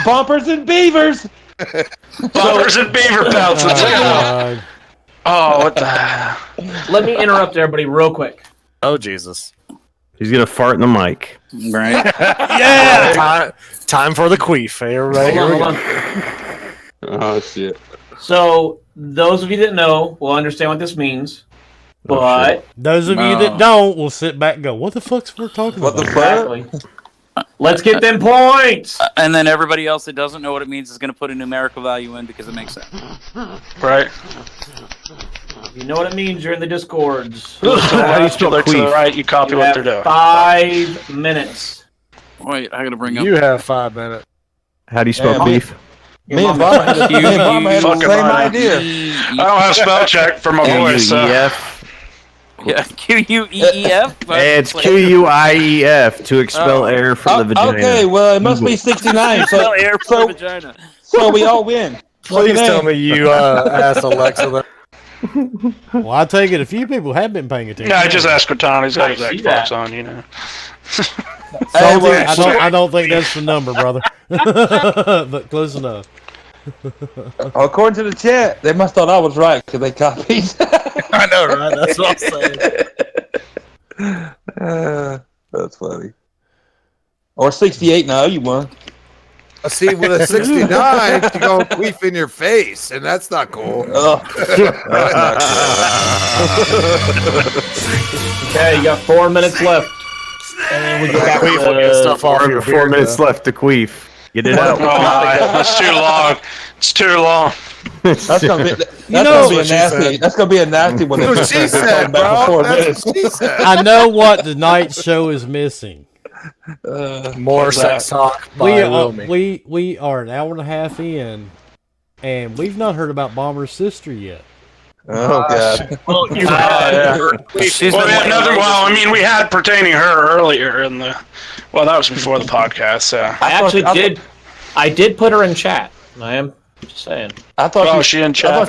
Bumpers and beavers. Bumpers and beaver pelts. Let's go. Oh, what the? Let me interrupt everybody real quick. oh Jesus! He's gonna fart in the mic. Right. Yeah, time for the queef. Hey, everybody. Hold on. Oh shit. So, those of you that know will understand what this means. But Those of you that don't will sit back and go, what the fuck's we're talking What about? the fuck? exactly. Let's get them points. And then everybody else that doesn't know what it means is going to put a numerical value in because it makes sense. Right. You know what it means. You're in the discords. How do you spell to the right? You copy You what have they're doing. 5 minutes. Wait, I got to bring up. You have 5 minutes. How do you spell Yeah, beef? Me and Bob had the Fucking same right. idea. I don't have spell check for my voice. So. Q-U-E-F. Yeah, Q-U-E-E-F. It's Q-U-I-E-F to expel air from the vagina. Okay, well it must be 69. Spell air from the vagina. So we all win. Please tell me you asked Alexa that. Well, I take it a few people have been paying attention. Yeah, I just asked Cortana. He's got his I see Xbox that. on, you know. I don't think that's the number, brother. But close enough. According to the chat, they must have thought I was right because they copied. I know, right? That's what I'm saying. That's funny. Or 68 now, you won. See, with a 69, you go queef in your face, and that's not cool. Okay, you got 4 minutes left. And then we go back to stuff off your 4 minutes left to queef. Get it out. That's too long. It's too long. That's gonna be a nasty. That's gonna be a nasty one. That's what she said, bro. That's what she said. I know what tonight's show is missing. More sex talk by Wilmy. We are an hour and a half in, and we've not heard about Bomber's sister yet. Oh god. Well, we had another. Well, I mean, we had pertaining her earlier in the. Well, that was before the podcast. So. I did put her in chat. I am just saying. I thought she in chat.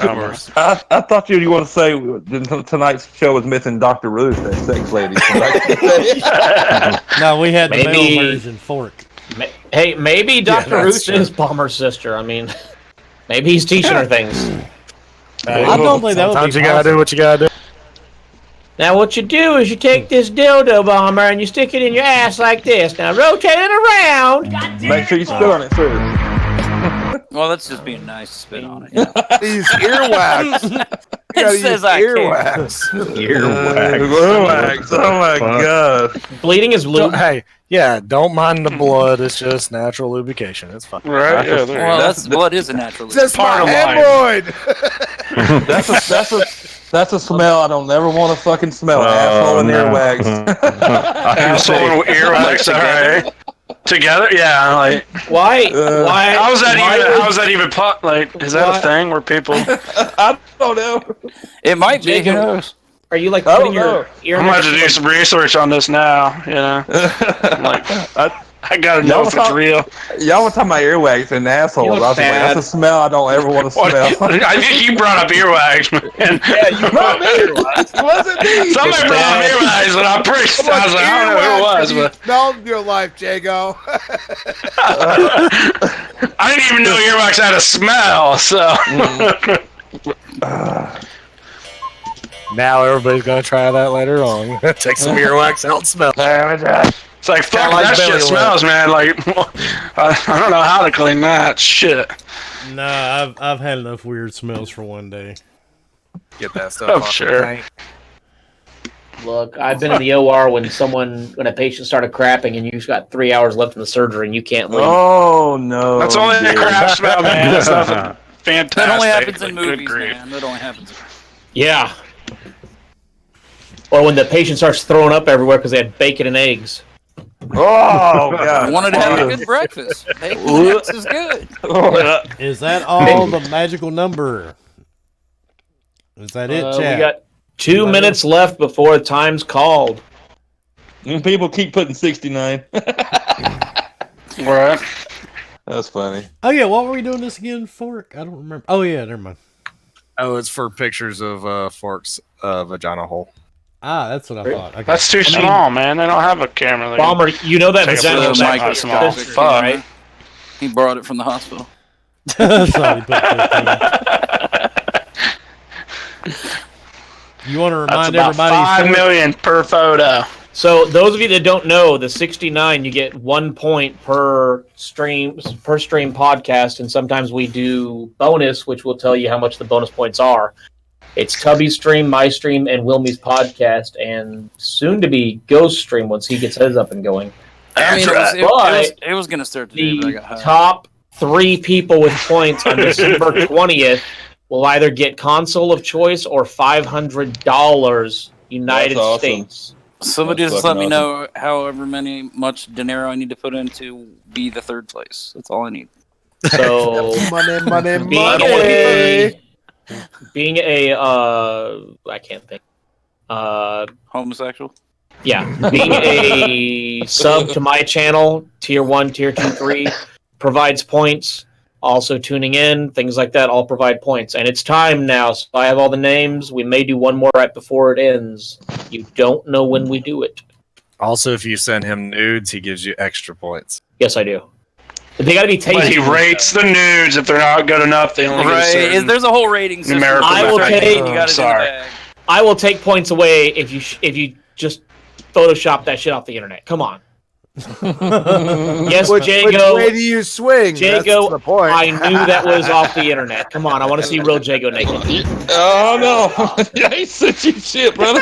I thought you want to say tonight's show was missing Dr. Ruth, that sex lady. No, we had the male version Fork. Hey, maybe Dr. Ruth is Bomber's sister. I mean, maybe he's teaching her things. I don't think that would be Sometimes you gotta do what you gotta do. Now, what you do is you take this dildo, Bomber, and you stick it in your ass like this. Now, rotate it around. Make sure you spit on it first. Well, that's just being nice to spit on it. These earwax. It says I earwax. Earwax. Oh my god. Bleeding is lube. Hey, don't mind the blood. It's just natural lubrication. It's fine. Right? Yeah. Well, blood is a natural. That's part my of hemorrhoid. That's a smell I don't ever want to fucking smell. Asshole and earwax. Asshole and earwax. All right. Together? Yeah. Like. Why? Why? How is that even? Like, is that a thing where people? I don't know. It might be. Who knows? Are you like putting your ear? I'm gonna have to do some research on this now. You know. I gotta know if it's real. Y'all were talking about earwax and assholes. I was like, that's a smell I don't ever want to smell. I think you brought up earwax, man. Yeah, you brought me earwax. It wasn't me. Somebody brought up earwax, and I'm pretty sure I was like, I don't know who it was, but smelled in your life, Jago. I didn't even know earwax had a smell, so. Now everybody's gonna try that later on. Take some earwax out and smell. It's like, fuck, that shit smells, man. Like, I don't know how to clean that shit. Nah, I've had enough weird smells for one day. Get that stuff I'm off sure. the tank. Look, I've been in the OR when a patient started crapping and you've got 3 hours left in the surgery and you can't leave. Oh no. That's only a crap smell, man. That's nothing fantastic. That only happens in Like, good movies, grief. man. That only happens. Yeah. Or when the patient starts throwing up everywhere because they had bacon and eggs. Oh god. I wanted to have a good breakfast. Bacon and eggs is good. Is that all the magical number? Is that it, Chad? We got 2 minutes left before the time's called. And people keep putting 69. Right. That's funny. Oh yeah, what were we doing this again, Fork? I don't remember. Oh yeah, never mind. Oh, it's for pictures of Fork's vagina hole. Ah, that's what I thought. Okay. That's too small, man. They don't have a camera. Bomber, you know that Take a vagina photo is of like small. this, Fuck. right? He brought it from the hospital. Sorry, you want to remind That's about everybody? $5 million per photo. So those of you that don't know, the 69, you get 1 point per stream podcast, and sometimes we do bonus, which will tell you how much the bonus points are. It's Tubby's stream, my stream, and Wilmy's podcast, and soon to be Ghost stream once he gets his up and going. I mean, it was going to start today, but I The got high. top 3 people with points on December 20th will either get console of choice or $500 United That's awesome. States. Somebody That's just let me fucking know however much dinero I need to put in to be the third place. That's all I need. So money. being a I can't think. Homosexual? Yeah, being a sub to my channel, tier 1, tier 2, 3, provides points. Also tuning in, things like that, all provide points. And it's time now, so I have all the names. We may do one more right before it ends. You don't know when we do it. Also, if you send him nudes, he gives you extra points. Yes, I do. They got to be tasty. But he rates the nudes. If they're not good enough, they only get a certain There's a whole rating system. numerical I will metric. take- You gotta do the bag. I will take points away if you just Photoshop that shit off the internet. Come on. Yes, Which Jago. way do you swing? That's Jago, the point. I knew that was off the internet. Come on, I want to see real Jago naked. Oh no! I ain't sent you shit, brother.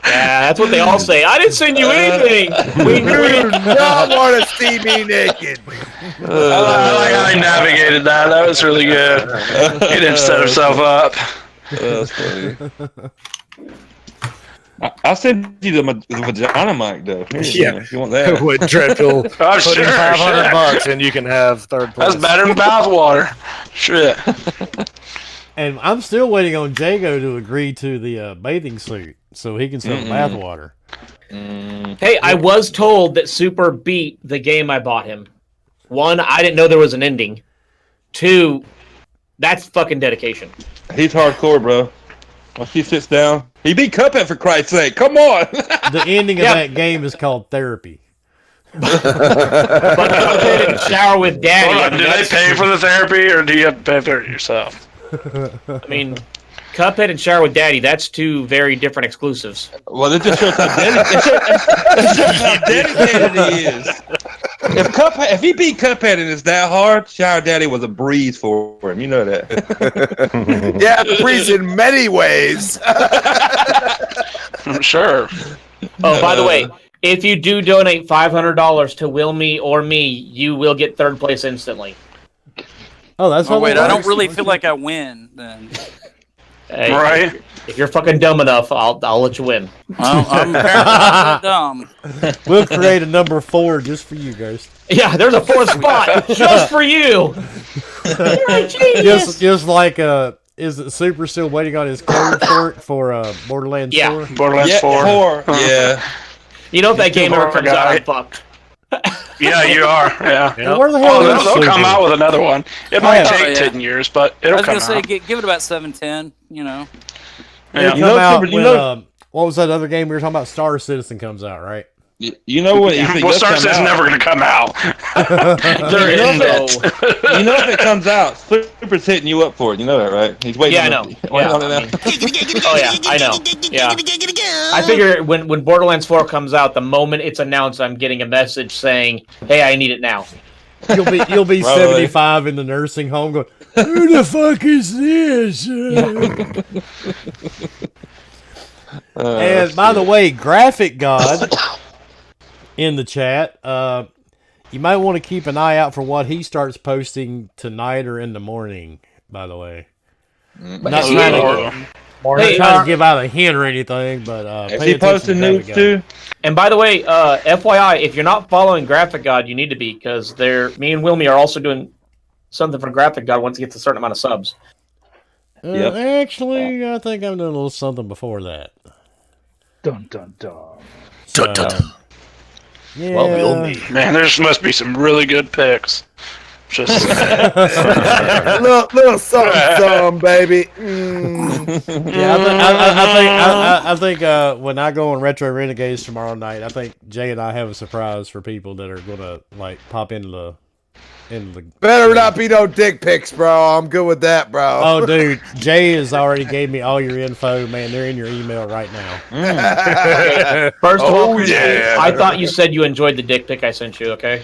Yeah, that's what they all say. I didn't send you anything. We You do not want to see me naked. I like how he navigated that. That was really good. He didn't set himself up. That's funny. I'll send you the vagina mic though. Here, if you want that. With Dreadful Oh, put in sure, $500 and you can have third place. That's better than bathwater. Shit. And I'm still waiting on Jago to agree to the bathing suit so he can sell the bathwater. Hey, I was told that Super beat the game I bought him. 1, I didn't know there was an ending. 2, that's fucking dedication. He's hardcore, bro. Once he sits down, he beat Cuphead for Christ's sake. Come on. The ending of that game is called therapy. But Cuphead and shower with daddy. Hold on, do they pay for the therapy, or do you have to pay for it yourself? I mean, Cuphead and shower with daddy, that's 2 very different exclusives. Well, it just shows how dedicated he is. If he beat Cuphead and it's that hard, Shower Daddy was a breeze for him. You know that. Yeah, breeze in many ways. Sure. Oh, by the way, if you do donate $500 to Will Me or me, you will get third place instantly. Oh, that's Oh, what wait, it I don't works? really feel like I win then. Hey, Right? If you're fucking dumb enough, I'll let you win. I'm apparently not dumb. We'll create a number 4 just for you guys. Yeah, there's a 4th spot just for you. You're a genius. Just like is it Super still waiting on his code for Borderlands 4? Borderlands 4. Yeah. You know if that game ever comes out, guy. I'm fucked. Yeah, you are. Yeah. Well, where the hell Oh, is they'll Super? come out with another one. It might Oh, take yeah. 10 years, but I it'll was come gonna say, out. give it about 7-10. You know. It'll Yeah. come You know, out Super, when, you know- what was that other game we were talking about? Star Citizen comes out, right? You know what? If it Well, does Star come Citizen's out- never going to come out. There They're in is it. You know if it comes out, Super's hitting you up for it. You know that, right? He's waiting. Yeah, I know. Waiting Yeah, on it now. Oh yeah, I know. Yeah. I figure when Borderlands 4 comes out, the moment it's announced, I'm getting a message saying, "Hey, I need it now." You'll be Probably. 75 in the nursing home going, who the fuck is this? And by the way, Graphic God in the chat, you might want to keep an eye out for what he starts posting tonight or in the morning, by the way. Not trying to give out a hint or anything, but Is pay he attention posting to nudes Graphic God. too? And by the way, FYI, if you're not following Graphic God, you need to be, because me and Wilmy are also doing something for Graphic God once he gets a certain amount of subs. Yep. Actually, I think I'm doing a little something before that. Dun dun dun. So, yeah. Well, we'll meet. Man, there must be some really good picks. Just little something, baby. Yeah, I think when I go on Retro Renegades tomorrow night, I think Jay and I have a surprise for people that are gonna like pop into the. Better not be no dick pics, bro. I'm good with that, bro. Oh, dude, Jay has already gave me all your info, man. They're in your email right now. First of all, yeah. I thought you said you enjoyed the dick pic I sent you, okay?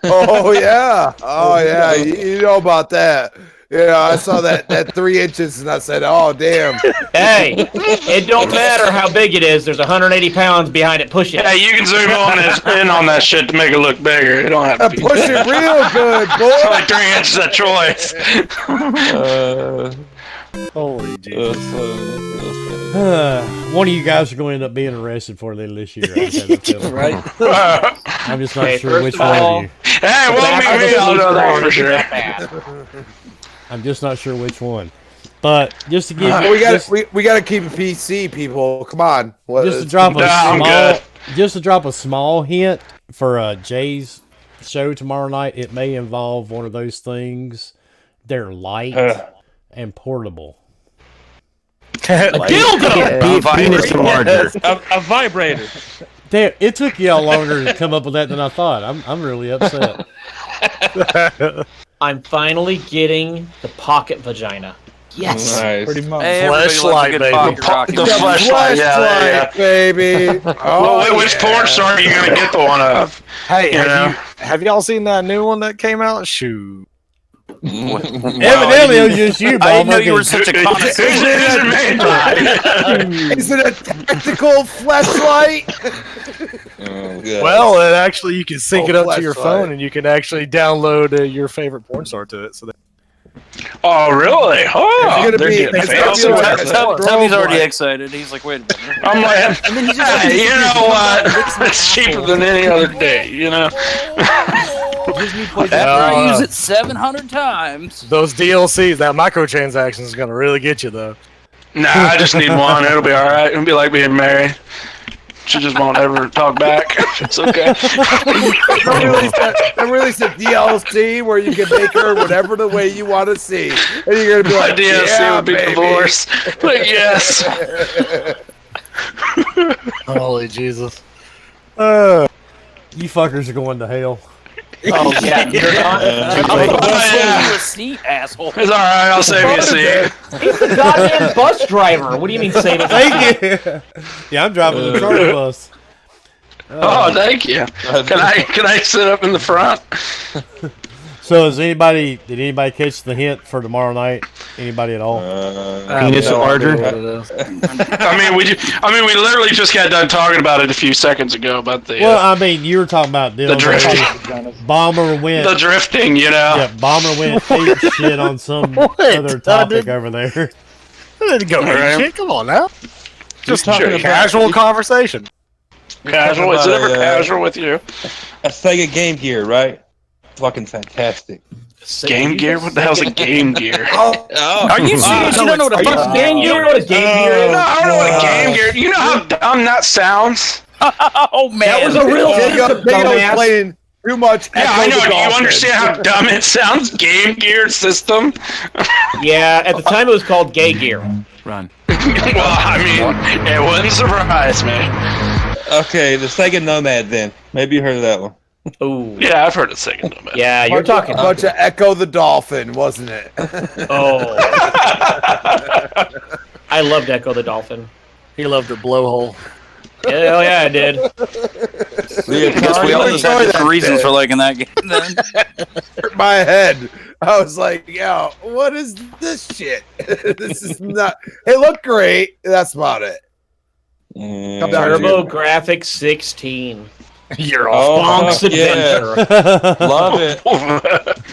Oh yeah. Oh yeah. You know about that. Yeah, I saw that 3 inches and I said, "Oh damn." Hey, it don't matter how big it is. There's 180 pounds behind it. Push it. Yeah, you can zoom in on that shit to make it look bigger. It don't have to be. Push it real good, It's boy. only 3 inches of choice. Holy Jesus. One of you guys are going to end up being arrested for that this year. I just have a feeling. Right? I'm just not Okay, sure first which of one all- of you. Hey, it won't be me. I'll know that for sure. I'm just not sure which one. But just to give We got just, we got to keep it PC, people. Come on. just to drop a I'm good. small hint for Jay's show tomorrow night, it may involve one of those things. They're light and portable. dildo. Penis enlarger. A vibrator. Damn, it took y'all longer to come up with that than I thought. I'm really upset. I'm finally getting the pocket vagina. Yes. Nice. Pretty much. Hey, everybody loves a good pocket rocket. The fleshlight, yeah. Baby. Well, which porn star are you gonna get the one of? Hey, You know? have y'all seen that new one that came out? Shoot. Evidently, it was just you, Bob. I didn't know you were such a connoisseur. Is it a tactical flashlight? Oh, God. Well, actually, you can sync it up to your flashlight. phone, and you can actually download your favorite porn star to it. So that Oh, really? Oh, It's gonna they're be- getting it's gonna fancy be with like- it. Tommy's already excited. He's like, wait a minute. I'm like, hey, you know what? It's cheaper than any other day, you know? After I use it 700 times. those DLCs, that microtransaction is going to really get you, though. Nah, I just need one. It'll be all right. It'll be like being married. She just won't ever talk back. It's okay. They released a DLC where you can make her whatever the way you want to see, and you're gonna be My like, DLC yeah, would be baby. divorce. But yes. Holy Jesus. You fuckers are going to hell. Oh yeah, you're not. Yeah. You a seat, asshole. It's all right. I'll save you a seat. He's the goddamn bus driver. What do you mean save it? Thank you. Yeah, I'm driving the charter bus. Oh, thank you. Can I sit up in the front? So, did anybody catch the hint for tomorrow night? Anybody at all? Penis enlarger. I mean, we literally just got done talking about it a few seconds ago about the Well, I mean, you were talking about the drifting. Bomber went. The drifting, you know. Yeah, Bomber went ape shit on some other topic over there. I didn't go Right. shit. Come on now. Just talking a about- casual conversation. Casual. Is it ever casual with you? A Sega Game Gear, right? Fucking fantastic. Game Gear? What the hell's a Game Gear? Are you serious? You don't know what a fucking game You don't gear know what a game gear is? No, I don't know what a Game Gear. You know how dumb that sounds? Oh man, That was a real Jacob dumbass. playing too much. Yeah, Echo I know. the Do you Dolphin. understand how dumb it sounds? Game Gear system? Yeah, at the time it was called Gay Gear. run. Well, I mean, it wouldn't surprise me. Okay, the Sega Nomad then. Maybe you heard of that one. Ooh. Yeah, I've heard it singing to me. Yeah, you're talking. a bunch of Echo the Dolphin, wasn't it? Oh. I loved Echo the Dolphin. He loved her blowhole. Hell yeah, I did. The Guess we all Atari- just had different reasons for liking that game then. Hurt my head. I was like, yo, what is this shit? This is not. It looked great. That's about it. Mm. Turbo Graphics 16. You're Oh, Bonk's fuck yeah. Adventure. Love it.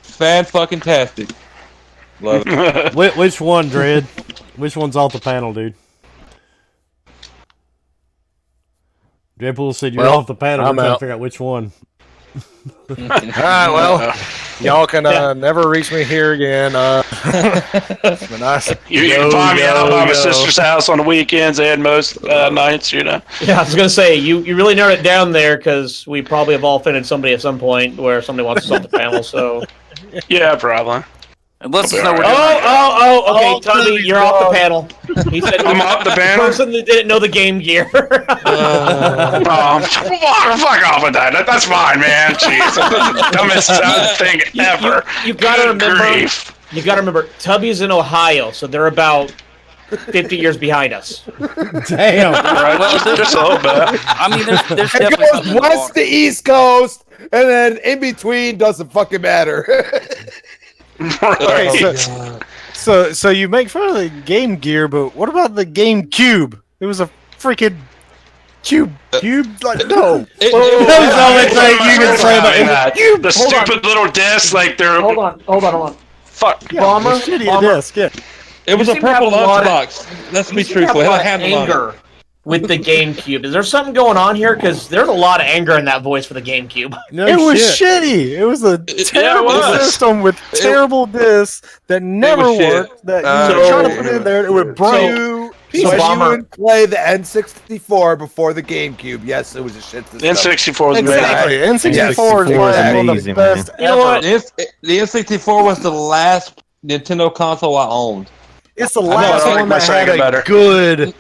Fan-fucking-tastic. Love it. Which one, Dread? Which one's off the panel, dude? Dreadpool said you're Well, off the panel. I'm I'm trying to out. figure out which one. All right, well, y'all can never reach me here again. It's been nice. You can find me out by my sister's house on the weekends and most nights, you know. Yeah, I was gonna say you really narrowed it down there because we probably have all offended somebody at some point where somebody wants us off the panel. So. Yeah, probably. And let's just know we're Okay, Tommy, you're off the panel. He said I'm off the panel? person that didn't know the Game Gear. Oh, fuck off with that. That's fine, man. Jeez, that's the dumbest thing ever. You gotta Good remember. grief. You gotta remember. Tubby's in Ohio, so they're about 50 years behind us. Damn. Right, just a little bit. I mean, there's It definitely goes something in the west water. to east coast, and then in between doesn't fucking matter. Right. So you make fun of the Game Gear, but what about the Game Cube? It was a freaking cube. Like no. That was the only thing you can say about it. The stupid little disc, like they're Hold on. fuck. Bomber, Shitty Bomber. disc, yeah. It was a seem to have purple a lot of- lunchbox. Let's be You seem to have truthful. a It lot had of a handle on it. anger with the GameCube. Is there something going on here? Because there's a lot of anger in that voice for the GameCube. No It was shit. shitty. It was a terrible was. system with terrible discs that never shit. worked. That you So- were trying to put in there, it would break. So Bomber- you would play the N64 before the GameCube. Yes, it was a shit system. N64 was amazing. Exactly. N64 is Yes. one of the Amazing, best You know what? The N64 was the last Nintendo console I owned. It's the I last like one my that had Sega a better. good,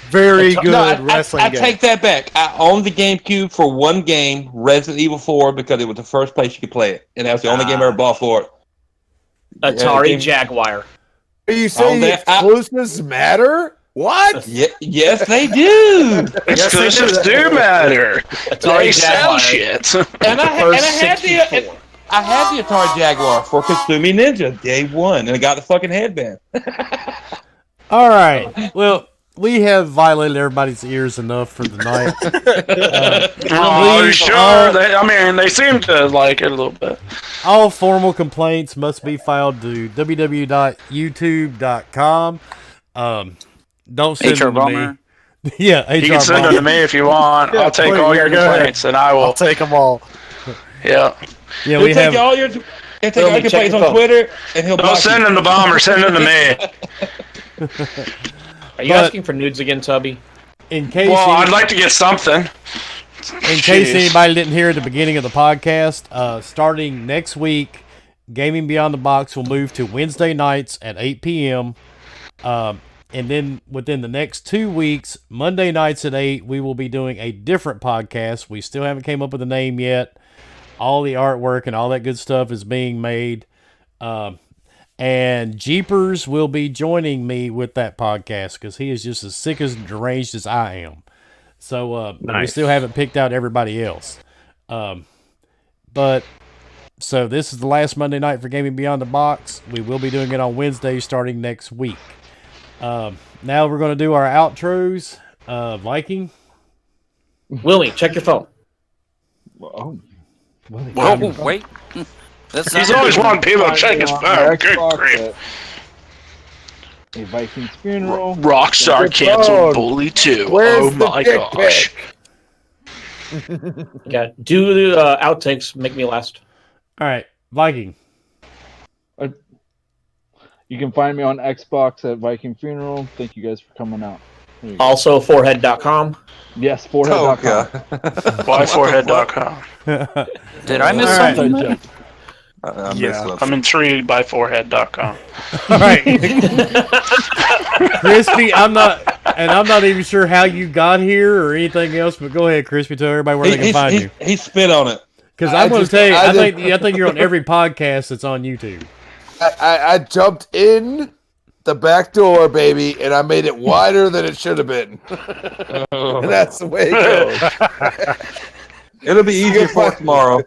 very good No, wrestling I game. take that back. I owned the GameCube for one game, Resident Evil 4, because it was the first place you could play it, and that was the only game I ever bought for it. Atari Jaguar. Are you saying exclusives matter? What? Yes, they do. Exclusives do matter. They sell shit. And I had the Atari Jaguar for Kasumi Ninja day one, and I got the fucking headband. All right. Well, we have violated everybody's ears enough for the night. They seem to like it a little bit. All formal complaints must be filed to www.youtube.com. Don't send them to me. Yeah, HR you can send them to me if you want. I'll take all your complaints, and I will. I'll take them all. Yeah. Yeah, we have all your complaints on Twitter, and he'll. Don't send them to Bomber. Send them to me. Are you asking for nudes again, Tubby? I'd like to get something. In case anybody didn't hear at the beginning of the podcast, starting next week, Gaming Beyond the Box will move to Wednesday nights at 8 p.m. And then within the next 2 weeks, Monday nights at 8, we will be doing a different podcast. We still haven't came up with a name yet. All the artwork and all that good stuff is being made. And Jeepers will be joining me with that podcast because he is just as sick as deranged as I am. So we still haven't picked out everybody else. So this is the last Monday night for Gaming Beyond the Box. We will be doing it on Wednesday starting next week. Now we're going to do our outros. Viking? Willie, check your phone. Whoa, wait. He's always wanting people to check his phone. Good grief. A Viking's funeral. Rockstar canceled Bully 2. Where's the my dick gosh. Yeah, do the outtakes. Make me last. All right, Viking. You can find me on Xbox at Viking Funeral. Thank you guys for coming out. Also, forehead.com. Yes, forehead.com. Why forehead.com? Did I miss something? I'm intrigued by forehead.com. All right. Crispy, I'm not even sure how you got here or anything else, but go ahead, Crispy, tell everybody where they can find you. He spit on it. Because I'm going to tell you, I think you're on every podcast that's on YouTube. I jumped in the back door, baby, and I made it wider than it should have been. And that's the way it goes. It'll be easier for tomorrow.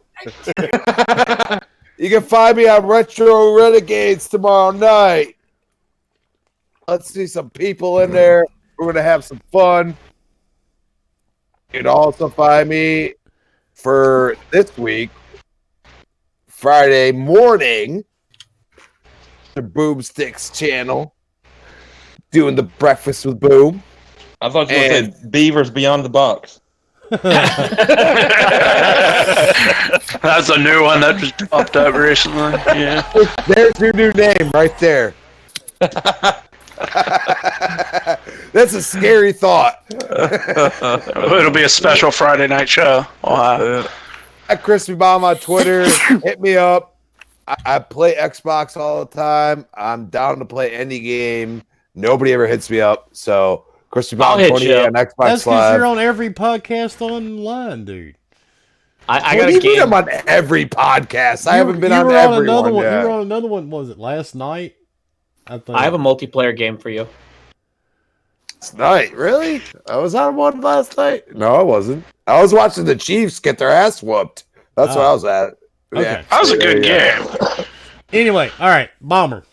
You can find me on Retro Renegades tomorrow night. Let's see some people in there. We're going to have some fun. You can also find me for this week, Friday morning, the Boomsticks channel, doing the Breakfast with Boom. I thought you were going to say Beavers Beyond the Box. That's a new one that just popped up recently. Yeah. There's your new name right there. That's a scary thought. It'll be a special Friday night show. At Crispy Bomb on Twitter. Hit me up. I play Xbox all the time. I'm down to play any game. Nobody ever hits me up. So Crispy Bomb 28 on Xbox That's because Live. you're on every podcast online, dude. I got a game. I'm on every podcast. I haven't been on every one. You were on another one. Was it last night? I have a multiplayer game for you. Last night, really? I was on one last night. No, I wasn't. I was watching the Chiefs get their ass whooped. That's what I was at. Okay. Yeah. That was a good game. Anyway, all right, Bomber.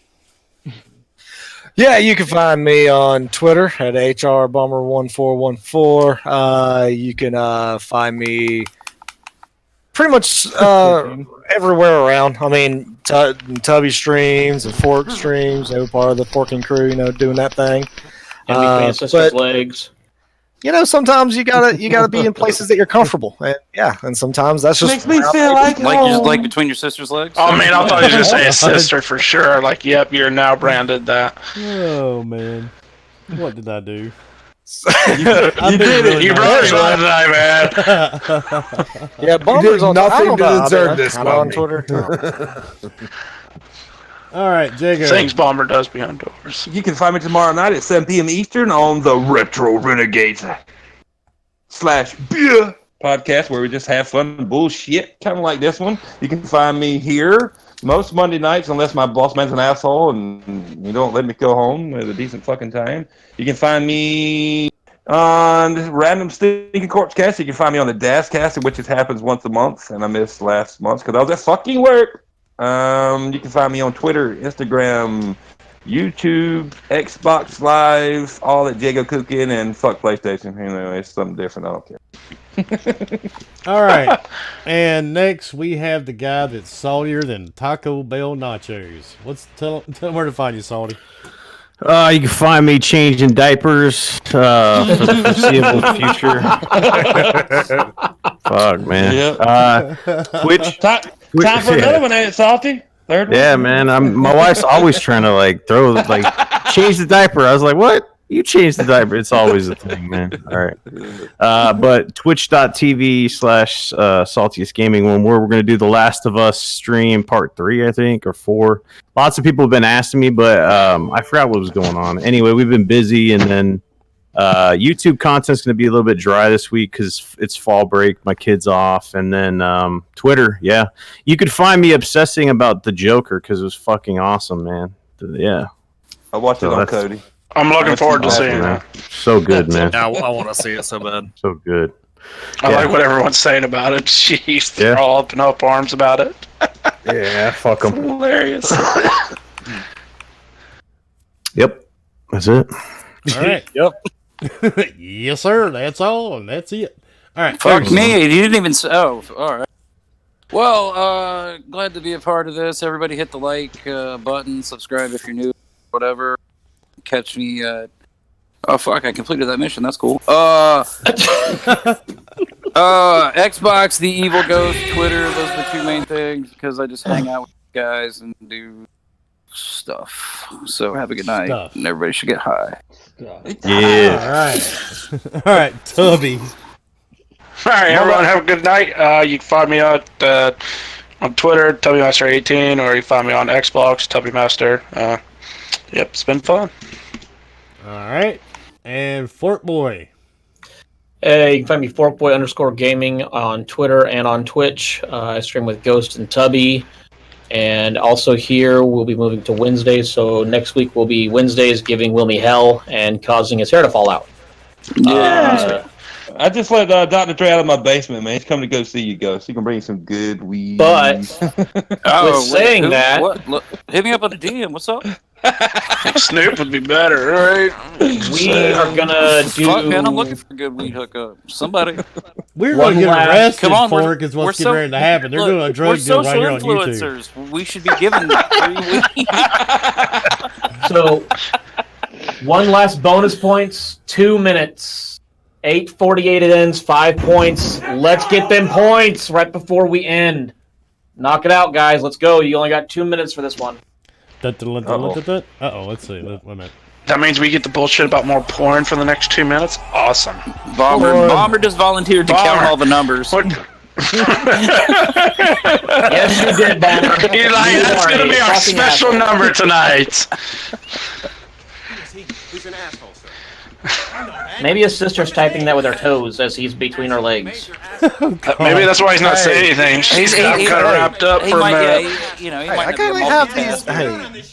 Yeah, you can find me on Twitter at HRBomber1414. You can find me pretty much everywhere around. I mean, Tubby streams and Fork streams. They were part of the Forking crew, doing that thing. And Sister's Legs. Sometimes you gotta be in places that you're comfortable. And sometimes that's just makes me feel like like between your sister's legs. Oh man, I thought you were gonna say a sister for sure. Like, yep, you're now branded that. Oh man, what did I do? You did it. You brought it on tonight, man. Yeah, Bomber's on nothing to deserve this on moment. Twitter. All right, Jago. Things Bomber does behind doors. You can find me tomorrow night at 7 p.m. Eastern on the Retro Renegades /beer podcast, where we just have fun and bullshit, kind of like this one. You can find me here most Monday nights, unless my boss man's an asshole and you don't let me go home with a decent fucking time. You can find me on Random Stinking Corpse Cast. You can find me on the Dash Cast, which it happens once a month, and I missed last month because I was at fucking work. You can find me on Twitter, Instagram, YouTube, Xbox Live, all at Jago Cookin, and fuck PlayStation. Anyway, it's something different. I don't care. All right. And next we have the guy that's saltier than Taco Bell nachos. Tell him where to find you, Salty. You can find me changing diapers for the foreseeable future. Fuck, man. Yep. Twitch. Time for another one, ain't it, Salty? Third one? Yeah, man. My wife's always trying to change the diaper. I was like, what? You change the diaper. It's always a thing, man. All right. But twitch.tv/Saltiest Gaming, where we're going to do the Last of Us stream part 3, I think, or 4. Lots of people have been asking me, but I forgot what was going on. Anyway, we've been busy, and then YouTube content's going to be a little bit dry this week because it's fall break. My kid's off. And then Twitter, yeah. You could find me obsessing about the Joker because it was fucking awesome, man. Yeah. I watched it on Cody. I'm looking forward to seeing it. So good, man. I want to see it so bad. So good. I like what everyone's saying about it. Jeez, they're all up in up arms about it. Yeah, fuck them. Hilarious. Yep. That's it. All right. Yep. Yes, sir. That's all, and that's it. All right. Fuck me. You didn't even. Oh, all right. Well, glad to be a part of this. Everybody hit the like button, subscribe if you're new, whatever. Catch me. Oh fuck! I completed that mission. That's cool. Xbox, the Evil Ghost, Twitter. Those are the two main things because I just hang out with you guys and do stuff. So have a good night, and everybody should get high. Yeah. All right. All right, Tubby. All right, everyone, have a good night. You can find me on Twitter, TubbyMaster18, or you can find me on Xbox, TubbyMaster. Yep, it's been fun. All right. And Fork Boy. You can find me ForkBoy_gaming on Twitter and on Twitch. I stream with Ghost and Tubby. And also here, we'll be moving to Wednesdays. So next week will be Wednesdays, giving Wilmy hell and causing his hair to fall out. Yeah. I just let Dr. Dre out of my basement, man. He's coming to go see you, Ghost. He can bring you some good weed. But with saying that, what? Look, hit me up on the DM. What's up? Snoop would be better, right? we are gonna do. Fuck, man, I'm looking for a good weed hookup. Somebody. We're going to get arrested Come on, for it is what's getting ready to happen. They're doing a drug deal right here on YouTube. Influencers. We should be giving free weed. So, one last bonus points. 2 minutes. 8:48 it ends. 5 points. Let's get them points right before we end. Knock it out, guys. Let's go. You only got 2 minutes for this one. Uh-oh, let's see. Wait a minute. That means we get the bullshit about more porn for the next 2 minutes? Awesome. Bomber just volunteered to count all the numbers. Yes, you did, Bomber. He's like, that's going to be our special number tonight. He's an asshole, sir. Maybe his sister's typing that with her toes as he's between her legs. Maybe that's why he's not saying anything. She's kind of wrapped up for a minute. He might I kind of have these.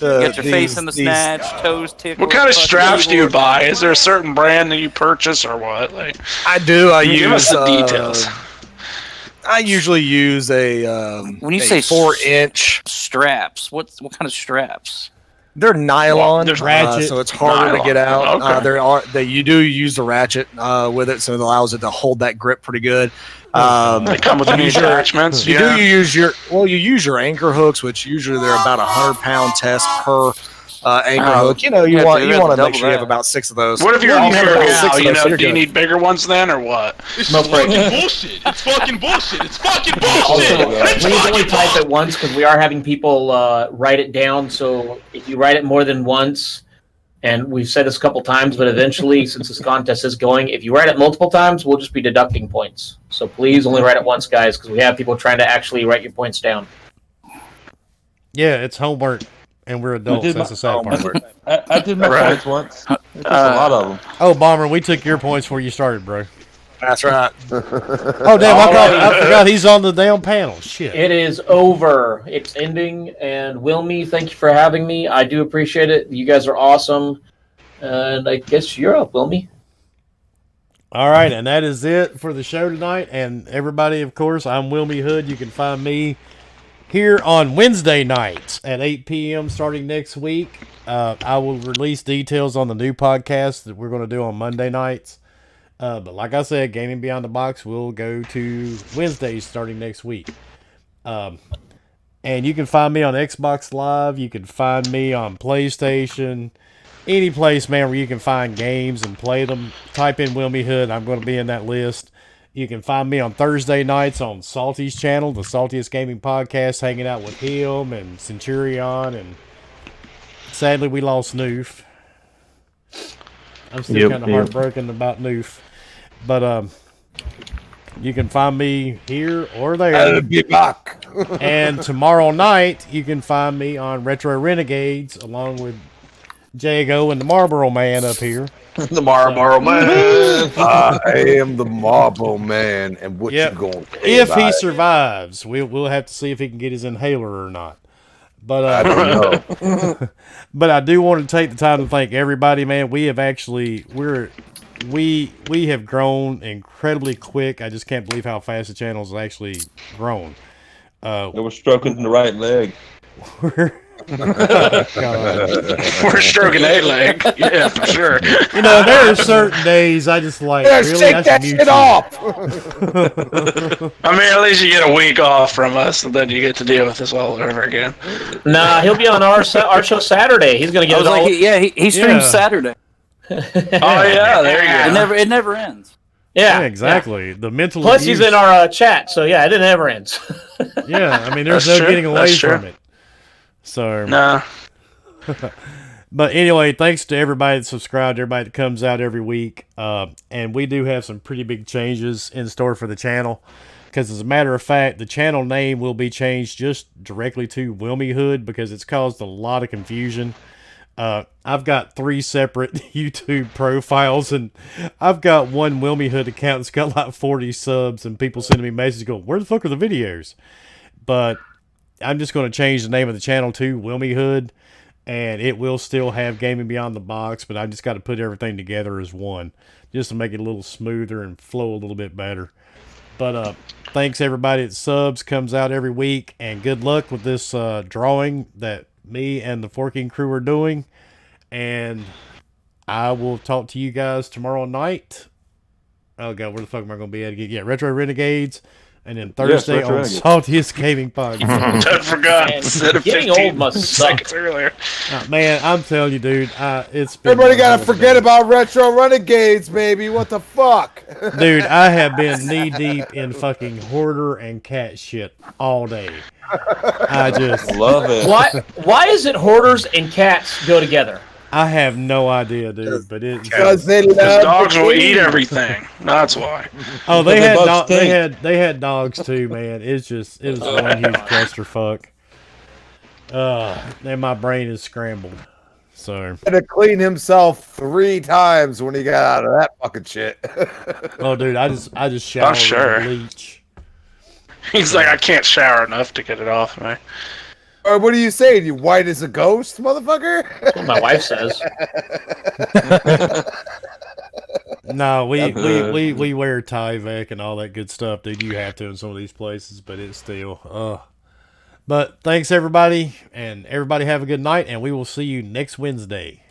Get your face in the snatch, toes tickle. What kind of straps do you buy? Is there a certain brand that you purchase or what? Like, I do. give us the details. I usually use a when you say 4-inch straps, what kind of straps? They're nylon, ratchet. so it's harder to get out. Okay. You do use the ratchet with it, so it allows it to hold that grip pretty good. They come with any attachments. You use your anchor hooks, which usually they're about 100-pound test per anchor hook. You want to make sure you have about 6 of those. What if you're on here now? Do you need bigger ones then, or what? It's fucking bullshit. It's fucking bullshit. It's fucking bullshit. Also, please only type it once because we are having people write it down. So if you write it more than once, and we've said this a couple times, but eventually, since this contest is going, if you write it multiple times, we'll just be deducting points. So please only write it once, guys, because we have people trying to actually write your points down. Yeah, it's homework. and we're adults. That's the sad part. I did my points once. That's a lot of them. Oh, Bomber, we took your points before you started, bro. That's right. Oh, damn, I forgot he's on the damn panel. Shit. It is over. It's ending. And Wilmy, thank you for having me. I do appreciate it. You guys are awesome. And I guess you're up, Wilmy. All right, and that is it for the show tonight. And everybody, of course, I'm Wilmy Hood. You can find me here on Wednesday nights at 8 p.m. starting next week. I will release details on the new podcast that we're going to do on Monday nights. But like I said, Gaming Beyond the Box will go to Wednesdays starting next week. And you can find me on Xbox Live. You can find me on PlayStation. Any place, man, where you can find games and play them. Type in Wilmy Hood. I'm going to be in that list. You can find me on Thursday nights on Salty's channel, the Saltiest Gaming Podcast, hanging out with him and Centurion. And sadly, we lost Noof. I'm still kind of heartbroken about Noof. But you can find me here or there. I'll be back. And tomorrow night, you can find me on Retro Renegades along with Jago and the Marlboro Man up here. The Marlboro Man. I am the Marlboro Man, and what you going to say if he about it? survives, we'll have to see if he can get his inhaler or not. But I don't know. But I do want to take the time to thank everybody, man. We have actually we have grown incredibly quick. I just can't believe how fast the channel's actually grown. We're stroking the right leg. We're stroking a leg. Yeah, for sure. You know, there are certain days I just like, really? Shake that shit off. I mean, at least you get a week off from us, and then you get to deal with this all over again. Nah, he'll be on our show Saturday. He's going to get it all. He streams Saturday. Oh, yeah, there you go. It never ends. Yeah, exactly. The mental Plus, abuse. he's in our chat, so yeah, it never ends. Yeah, I mean, there's That's no true. getting away That's from true. it. So, Nah. But anyway, thanks to everybody that subscribed, everybody that comes out every week. And we do have some pretty big changes in store for the channel. Because as a matter of fact, the channel name will be changed just directly to Wilmy Hood because it's caused a lot of confusion. I've got 3 separate YouTube profiles, and I've got one Wilmy Hood account that's got like 40 subs, and people sending me messages going, where the fuck are the videos? But I'm just going to change the name of the channel to Wilmy Hood, and it will still have Gaming Beyond the Box, but I just got to put everything together as one, just to make it a little smoother and flow a little bit better. But thanks everybody that subs, comes out every week, and good luck with this drawing that me and the Forking crew are doing. And I will talk to you guys tomorrow night. Oh god, where the fuck am I going to be at again? Yeah, Retro Renegades. And then Thursday on Saltiest Gaming Podcast. I forgot. Getting old must suck. Earlier. Man, I'm telling you, dude, it's been Everybody gotta forget about Retro Renegades, baby. What the fuck? Dude, I have been knee deep in fucking hoarder and cat shit all day. I just love it. Why is it hoarders and cats go together? I have no idea, dude. But it's Because they love Dogs the will king. eat everything. That's why. oh, they Because had the bugs they had dogs too, man. It was one huge clusterfuck. Then my brain is scrambled. So Had to clean himself 3 times when he got out of that fucking shit. oh, dude, I just showered sure. with bleach. He's like, I can't shower enough to get it off me. Or what are you saying? You white as a ghost, motherfucker? That's what my wife says. No, we wear Tyvek and all that good stuff, dude. You have to in some of these places, but it's still But thanks everybody, and everybody have a good night, and we will see you next Wednesday.